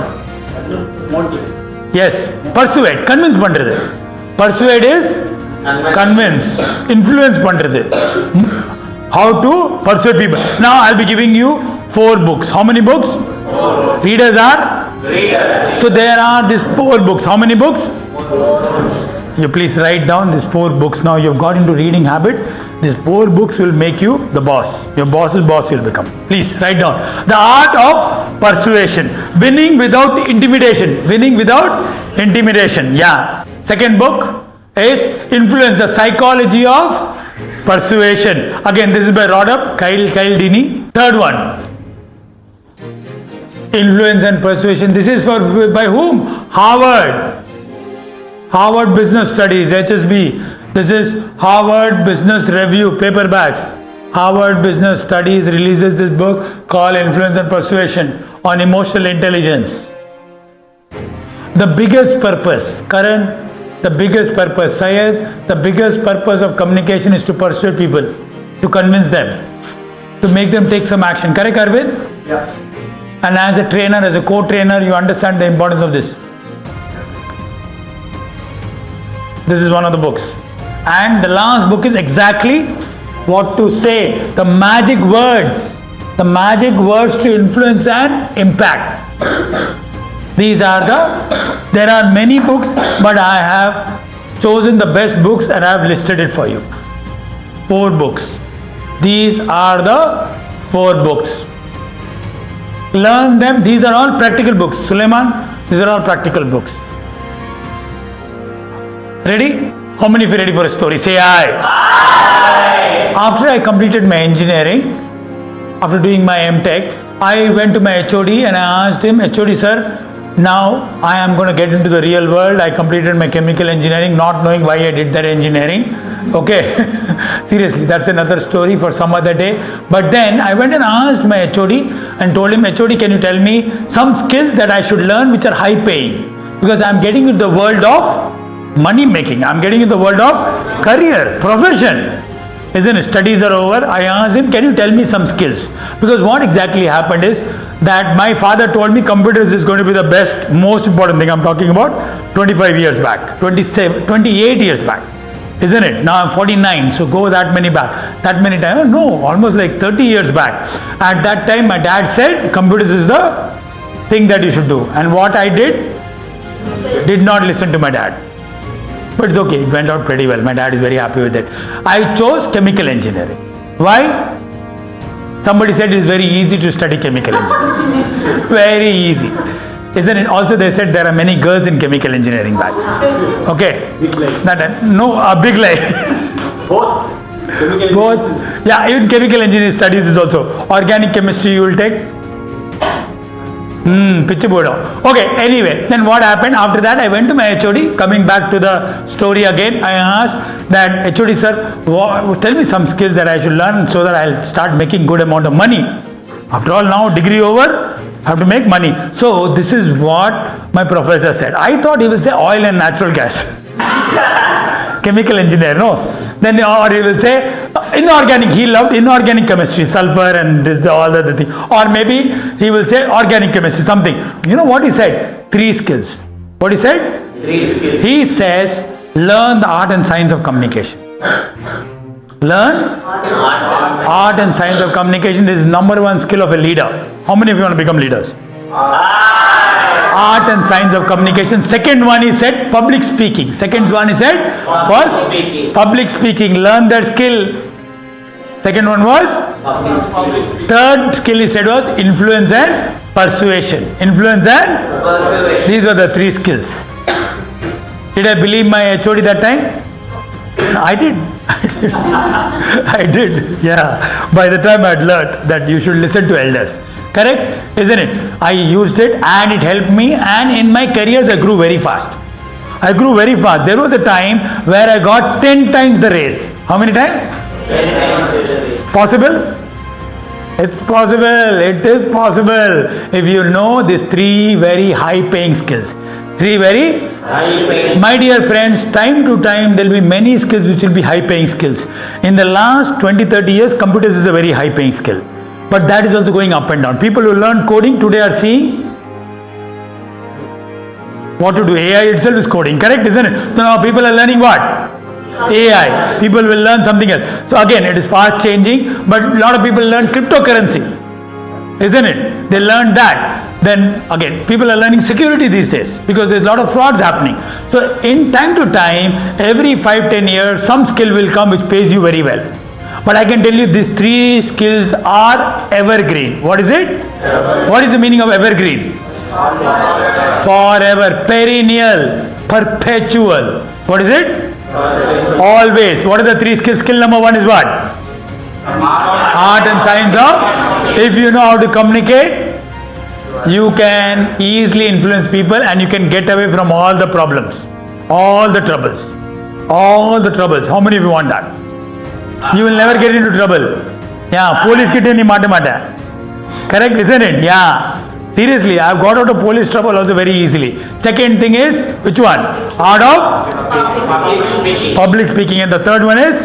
Speaker 1: Yes. Persuade. Convince pandrathu. Persuade is convince. Influence pandrathu. How to persuade people. Now I'll be giving you 4 books. How many books?
Speaker 2: 4.
Speaker 1: Readers are?
Speaker 2: Readers.
Speaker 1: So there are these 4 books. How many books?
Speaker 2: 4.
Speaker 1: You please write down these 4 books. Now you've got into reading habit. These 4 books will make you the boss. Your boss's boss you'll become. Please write down. The Art of Persuasion. Winning without intimidation. Winning without intimidation. Yeah. Second book is Influence, the Psychology of Persuasion. Again, this is by Rodop, Kyle Dini. Third one, Influence and Persuasion. This is by whom? Harvard Business Studies, HSB. This is Harvard Business Review, paperbacks. Harvard Business Studies releases this book called Influence and Persuasion on emotional intelligence. The biggest purpose, Karan, the biggest purpose, Syed, the biggest purpose of communication is to persuade people, to convince them, to make them take some action. Correct, Arvind?
Speaker 2: Yes.
Speaker 1: And as a trainer, as a co-trainer, you understand the importance of this. This is one of the books. And the last book is exactly what to say. The magic words. The magic words to influence and impact. There are many books, but I have chosen the best books and I have listed it for you. 4 books. These are the 4 books. Learn them. These are all practical books. Suleiman, these are all practical books. Ready? How many of you ready for a story? Say aye. Aye. After I completed my engineering, after doing my M.Tech, I went to my HOD and I asked him, HOD sir, now I am going to get into the real world. I completed my chemical engineering, not knowing why I did that engineering. Okay, seriously, that's another story for some other day. But then I went and asked my HOD and told him, HOD, can you tell me some skills that I should learn which are high paying? Because I am getting into the world of money making. I am getting into the world of career, profession. Isn't it? Studies are over. I asked him, can you tell me some skills? Because what exactly happened is that my father told me computers is going to be the best, most important thing. I'm talking about 25 years back, 28 years back. Isn't it? Now I'm 49, so go that many back. That many times? No, almost like 30 years back. At that time, my dad said, computers is the thing that you should do. And what I did not listen to my dad. But it's okay, it went out pretty well. My dad is very happy with it. I chose chemical engineering. Why? Somebody said it's very easy to study chemical engineering. Very easy. Isn't it? Also, they said there are many girls in chemical engineering batch. Okay.
Speaker 3: Big lie.
Speaker 1: No, a big lie.
Speaker 3: Both.
Speaker 1: Both. Yeah, even chemical engineering studies is also. Organic chemistry you will take. Okay, anyway, then what happened? After that, I went to my HOD. Coming back to the story again, I asked that, HOD sir, tell me some skills that I should learn so that I'll start making good amount of money. After all, now degree over, I have to make money. So this is what my professor said. I thought he will say oil and natural gas. Chemical engineer, no. Then or he will say inorganic. He loved inorganic chemistry, sulfur and this, all the other thing. Or maybe he will say organic chemistry, something. You know what he said? 3 skills. What he said?
Speaker 2: 3 skills.
Speaker 1: He says, learn the art and science of communication. Learn art and science of communication is number 1 skill of a leader. How many of you want to become leaders? Art and science of communication. Second one he said public speaking. Second one he said was public speaking. Learn that skill. Second one was third skill he said was influence and persuasion. Influence and persuasion. These were the 3 skills. Did I believe my HOD that time? I did. I did. Yeah. By the time I had learned that you should listen to elders. Correct? Isn't it? I used it and it helped me, and in my careers I grew very fast. I grew very fast. There was a time where I got 10 times the raise. How many times?
Speaker 2: 10 times.
Speaker 1: Possible? It's possible. It is possible. If you know these 3 very high paying skills. 3 very
Speaker 2: high paying.
Speaker 1: My dear friends, time to time there will be many skills which will be high paying skills. In the last 20-30 years, computers is a very high paying skill. But that is also going up and down. People who learn coding today are seeing what to do. AI itself is coding, correct, isn't it? So now people are learning what? AI. People will learn something else. So again, it is fast changing, but a lot of people learn cryptocurrency, isn't it? They learn that. Then again, people are learning security these days because there's a lot of frauds happening. So in time to time, every 5-10 years, some skill will come which pays you very well. But I can tell you these 3 skills are evergreen. What is it? What is the meaning of evergreen? Forever, perennial, perpetual. What is it? Always. What are the 3 skills? Skill number 1 is what? Art and science of. If you know how to communicate, you can easily influence people and you can get away from all the problems, all the troubles. All the troubles. How many of you want that? You will never get into trouble. Yeah, police kit nahi mate mate. Correct, isn't it? Yeah. Seriously, I have got out of police trouble also very easily. Second thing is, which one? Art of public speaking. And the third one is?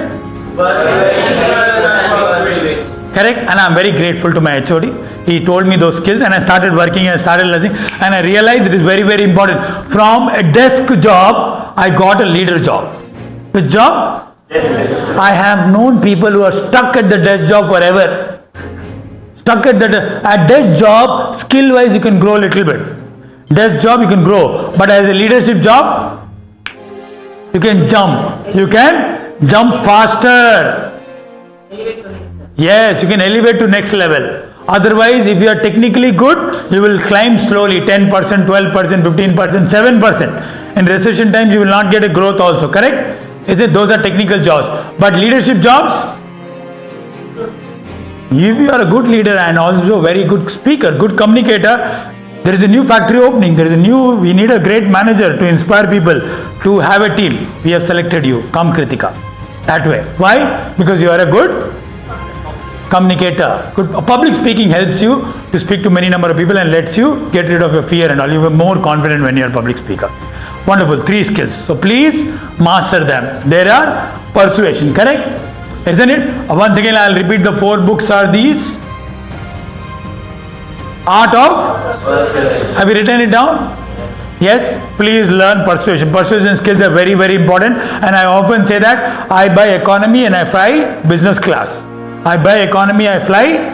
Speaker 1: Correct. And I am very grateful to my HOD. He told me those skills and I started working and started learning. And I realized it is very, very important. From a desk job, I got a leader job. Which job? I have known people who are stuck at the desk job forever. Stuck at the desk job, skill wise you can grow a little bit. Desk job you can grow, but as a leadership job, you can jump. You can jump faster. Yes, you can elevate to next level. Otherwise, if you are technically good, you will climb slowly 10%, 12%, 15%, 7%. In recession times, you will not get a growth also, correct? Is it? Those are technical jobs. But leadership jobs, if you are a good leader and also a very good speaker, good communicator, there is a new factory opening. We need a great manager to inspire people to have a team. We have selected you. Come Kritika. That way. Why? Because you are a good communicator. Good. Public speaking helps you to speak to many number of people and lets you get rid of your fear and all. You are more confident when you are a public speaker. Wonderful. 3 skills. So please master them. There are persuasion. Correct? Isn't it? Once again, I will repeat the 4 books are these. Art of? Have you written it down? Yes? Please learn persuasion. Persuasion skills are very, very important. And I often say that I buy economy and I fly business class. I buy economy, I fly.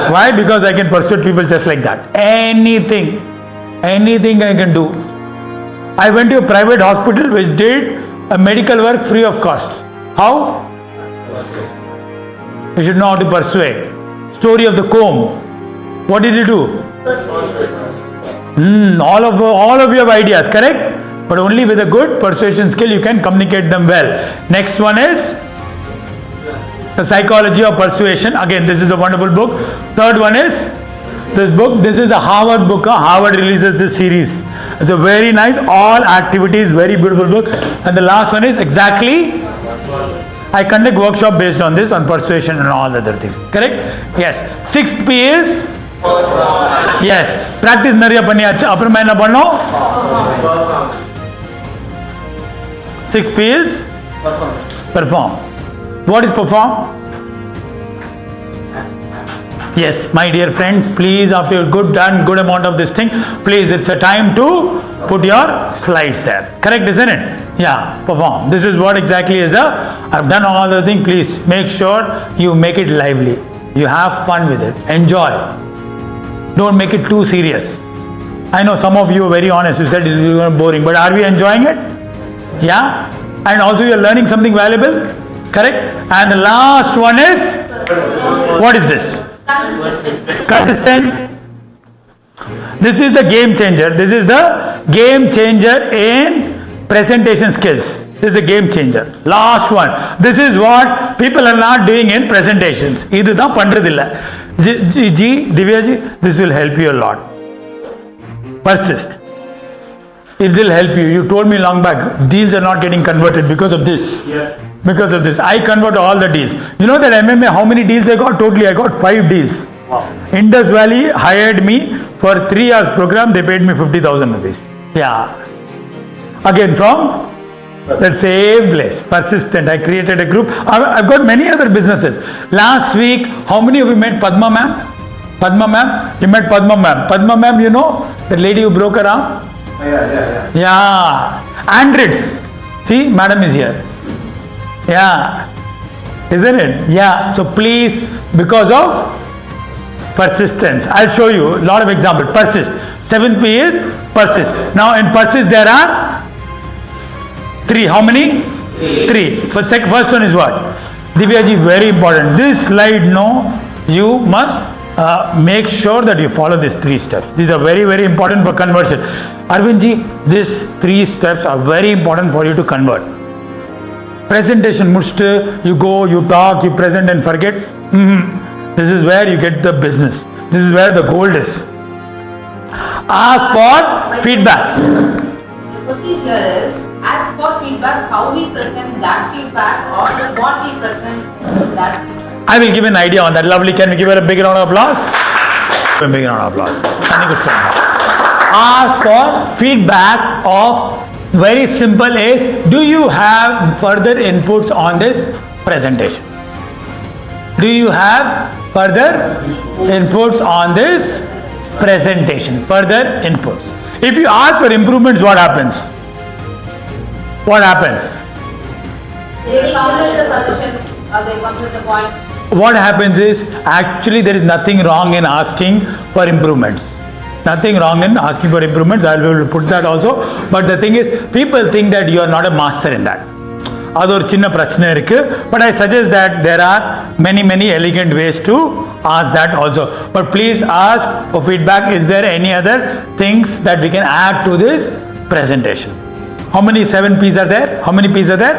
Speaker 1: Why? Because I can persuade people just like that. Anything I can do. I went to a private hospital which did a medical work free of cost. How? You should know how to persuade. Story of the comb. What did you do? All of you have ideas, correct? But only with a good persuasion skill you can communicate them well. Next one is The Psychology of Persuasion. Again, this is a wonderful book. Third one is this book. This is a Harvard book. Harvard releases this series. It's a very nice, all activities, very beautiful book. And the last one is exactly, I conduct workshop based on this, on persuasion and all other things. Correct? Yes. 6th P is yes. Practice நிறைய பண்ணியாச்சு. அப்புறமா என்ன பண்ணோம்? 6 P is perform. What is perform? Yes, my dear friends, please, after you've done good amount of this thing, please, it's a time to put your slides there. Correct, isn't it? Yeah, perform. This is what exactly is I've done all the thing. Please make sure you make it lively. You have fun with it. Enjoy. Don't make it too serious. I know some of you are very honest. You said it was boring, but are we enjoying it? Yeah? And also you are learning something valuable? Correct? And the last one is, what is this? Consistent. This is the game changer. This is the game changer in presentation skills. This is a game changer. Last one. This is what people are not doing in presentations. இதுதான் பண்றதில்லை. Divyaji, this will help you a lot. Persist. It will help you. You told me long back, deals are not getting converted because of this.
Speaker 2: Yes.
Speaker 1: Because of this. I convert all the deals. You know that MMA, how many deals I got? Totally, I got 5 deals.
Speaker 2: Wow.
Speaker 1: Indus Valley hired me for 3 hours program. They paid me 50,000 rupees. Yeah. Again, from the same place. Persistent. I created a group. I've got many other businesses. Last week, how many of you met Padma ma'am? Padma ma'am? You met Padma ma'am. Padma ma'am, you know, the lady who broke her arm? Yeah. Andrits. See, madam is here. Yeah. Isn't it? Yeah. So please, because of persistence, I'll show you a lot of examples. Persist. 7th P is persist. Now in persist there are 3. How many? 3. First one is what? Divyaji, very important. This slide, no, you must make sure that you follow these 3 steps. These are very, very important for conversion. Arvindji, these 3 steps are very important for you to convert. Presentation, you go, you talk, you present and forget. This is where you get the business. This is where the gold is. Ask for feedback.
Speaker 4: The question here is, ask for feedback, how we present that feedback or what we present that feedback.
Speaker 1: I will give an idea on that. Lovely. Can we give her a big round of applause? A big round of applause. Ask for feedback of, very simple is, do you have further inputs on this presentation? Do you have further inputs on this presentation? Further inputs. If you ask for improvements, what happens? What happens?
Speaker 4: They come with the suggestions or they come with the points.
Speaker 1: What happens is, actually there is nothing wrong in asking for improvements. Nothing wrong in asking for improvements. I'll be able to put that also. But the thing is, people think that you are not a master in that. அது ஒரு சின்ன பிரச்சனை இருக்கு. But I suggest that there are many elegant ways to ask that also. But please ask for feedback. Is there any other things that we can add to this presentation? How many 7 P's are there? How many P's are there?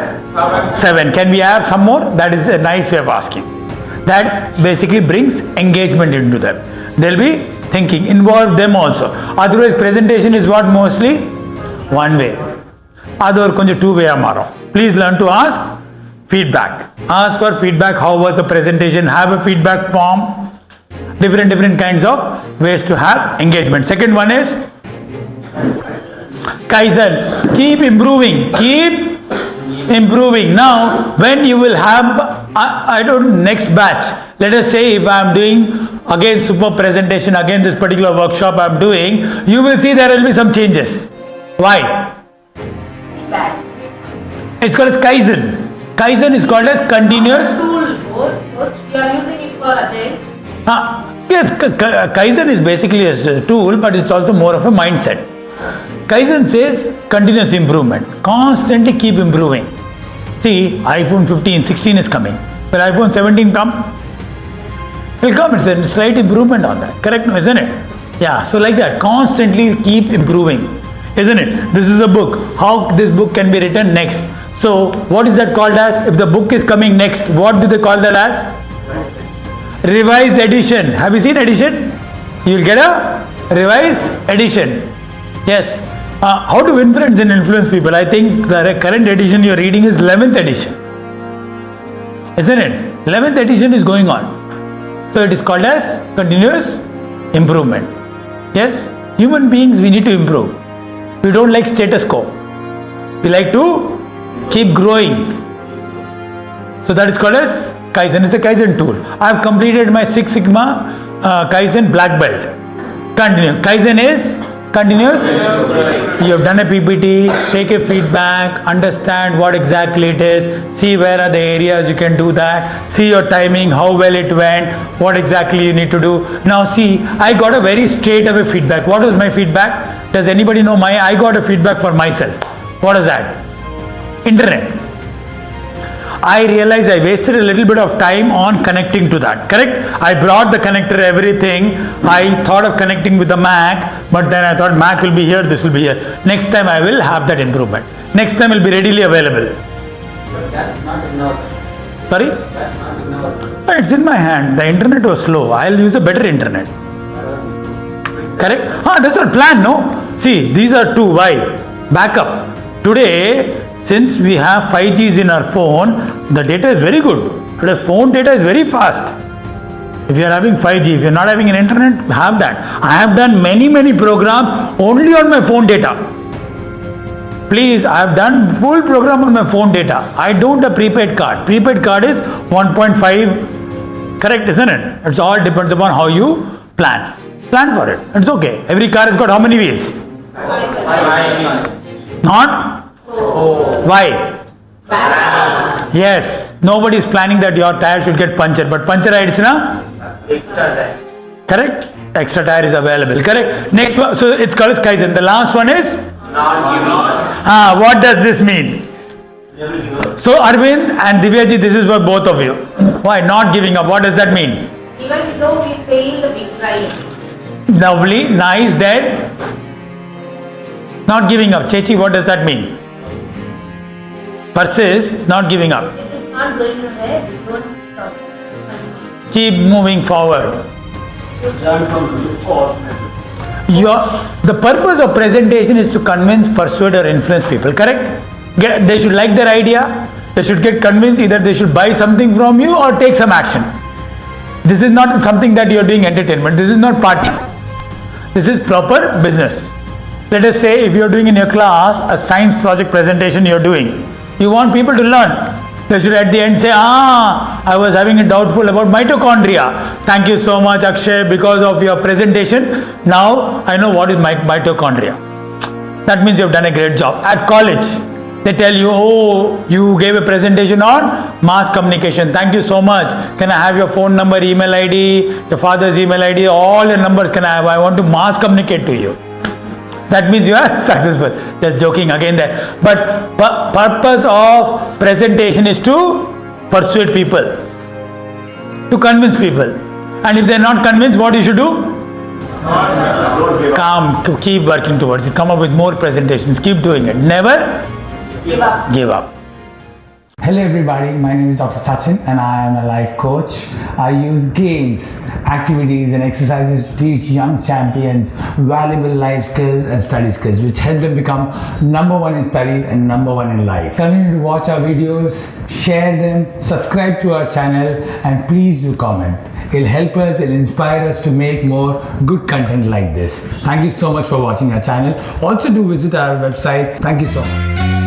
Speaker 1: 7. Can we have some more? That is a nice way of asking. That basically brings engagement into them. They'll be thinking, involve them also. Otherwise presentation is what mostly one way. அது ஒரு கொஞ்சம் 2 way மாறும். Please learn to ask feedback. Ask for feedback. How was the presentation? Have a feedback form. Different kinds of ways to have engagement. Second one is Kaizen. Keep improving. Keep improving. Now, when you will have, next batch. Let us say if I am doing again super presentation, again this particular workshop I am doing, you will see there will be some changes. Why?
Speaker 4: Feedback.
Speaker 1: It's called as Kaizen. Kaizen is called as continuous.
Speaker 4: Tool. Both. We are using it for Agile.
Speaker 1: Yes, Kaizen is basically a tool, but it's also more of a mindset. Kaizen says continuous improvement. Constantly keep improving. See, iPhone 15, 16 is coming. Will iPhone 17 come? It will come. It's a slight improvement on that. Correct? Isn't it? Yeah. So like that. Constantly keep improving. Isn't it? This is a book. How this book can be written next? So what is that called as? If the book is coming next, what do they call that as? Revised edition. Have you seen edition? You will get a revised edition. Yes. How to influence and influence people? I think the current edition you are reading is 11th edition. Isn't it? 11th edition is going on. So it is called as continuous improvement. Yes. Human beings, we need to improve. We don't like status quo. We like to keep growing. So that is called as Kaizen. It's a Kaizen tool. I have completed my 6 Sigma Kaizen black belt. Continue. Kaizen is continuous. You have done a PPT, take a feedback, understand what exactly it is, see where are the areas you can do that, see your timing, how well it went, what exactly you need to do. Now see, I got a very straight away feedback. What was my feedback? Does anybody know I got a feedback for myself. What is that? Internet. I realized I wasted a little bit of time on connecting to that. Correct? I brought the connector, everything. I thought of connecting with the Mac, but then I thought Mac will be here, this will be here. Next time I will have that improvement. Next time it will be readily available.
Speaker 3: But that's not enough.
Speaker 1: Sorry?
Speaker 3: That's not enough.
Speaker 1: It's in my hand. The internet was slow. I'll use a better internet. Correct? That's our plan, no? See, these are 2. Why? Backup. Today, since we have 5Gs in our phone, the data is very good. Today, phone data is very fast. If you are having 5G, if you are not having an internet, have that. I have done many programs only on my phone data. Please, I have done full program on my phone data. I don't have prepaid card. Prepaid card is 1.5. Correct, isn't it? It's all depends upon how you plan. Plan for it. It's okay. Every car has got how many wheels?
Speaker 3: 5.
Speaker 1: Not? Why?
Speaker 4: Back.
Speaker 1: Yes. Nobody is planning that your tire should get punctured. But puncture na?
Speaker 2: Extra time.
Speaker 1: Correct? Extra tire is available. Correct? Next one. So it's called as Kaizen. The last one is?
Speaker 2: Not giving.
Speaker 1: What does this mean?
Speaker 2: Never give up.
Speaker 1: So Arvind and Divyaji, this is for both of you. Why? Not giving up. What does that mean?
Speaker 4: Even though we failed, we tried.
Speaker 1: Lovely. Nice. Then? Not giving up. Chechi, what does that mean? Persist, not giving up.
Speaker 4: It is not going away. Don't stop.
Speaker 1: Keep moving forward.
Speaker 3: Learn from before.
Speaker 1: The purpose of presentation is to convince, persuade or influence people, correct? They should like their idea, they should get convinced, either they should buy something from you or take some action. This is not something that you are doing entertainment, this is not party. This is proper business. Let us say if you are doing in your class a science project presentation you are doing, you want people to learn. They should at the end say, I was having a doubtful about mitochondria. Thank you so much Akshay, because of your presentation. Now I know what is mitochondria. That means you have done a great job. At college, They tell you, oh, you gave a presentation on mass communication. Thank you so much. Can I have your phone number, email ID, your father's email ID, all your numbers can I have? I want to mass communicate to you. That means you are successful. Just joking again there. But purpose of presentation is to persuade people, to convince people. And if they are not convinced, what you should do? Calm, keep working towards it. Come up with more presentations. Keep doing it. Never give up. Hello everybody, my name is Dr. Sachin and I am a life coach. I use games, activities and exercises to teach young champions valuable life skills and study skills which help them become number one in studies and number one in life. Continue to watch our videos, share them, subscribe to our channel and please do comment. It'll help us, it'll inspire us to make more good content like this. Thank you so much for watching our channel. Also do visit our website. Thank you so much.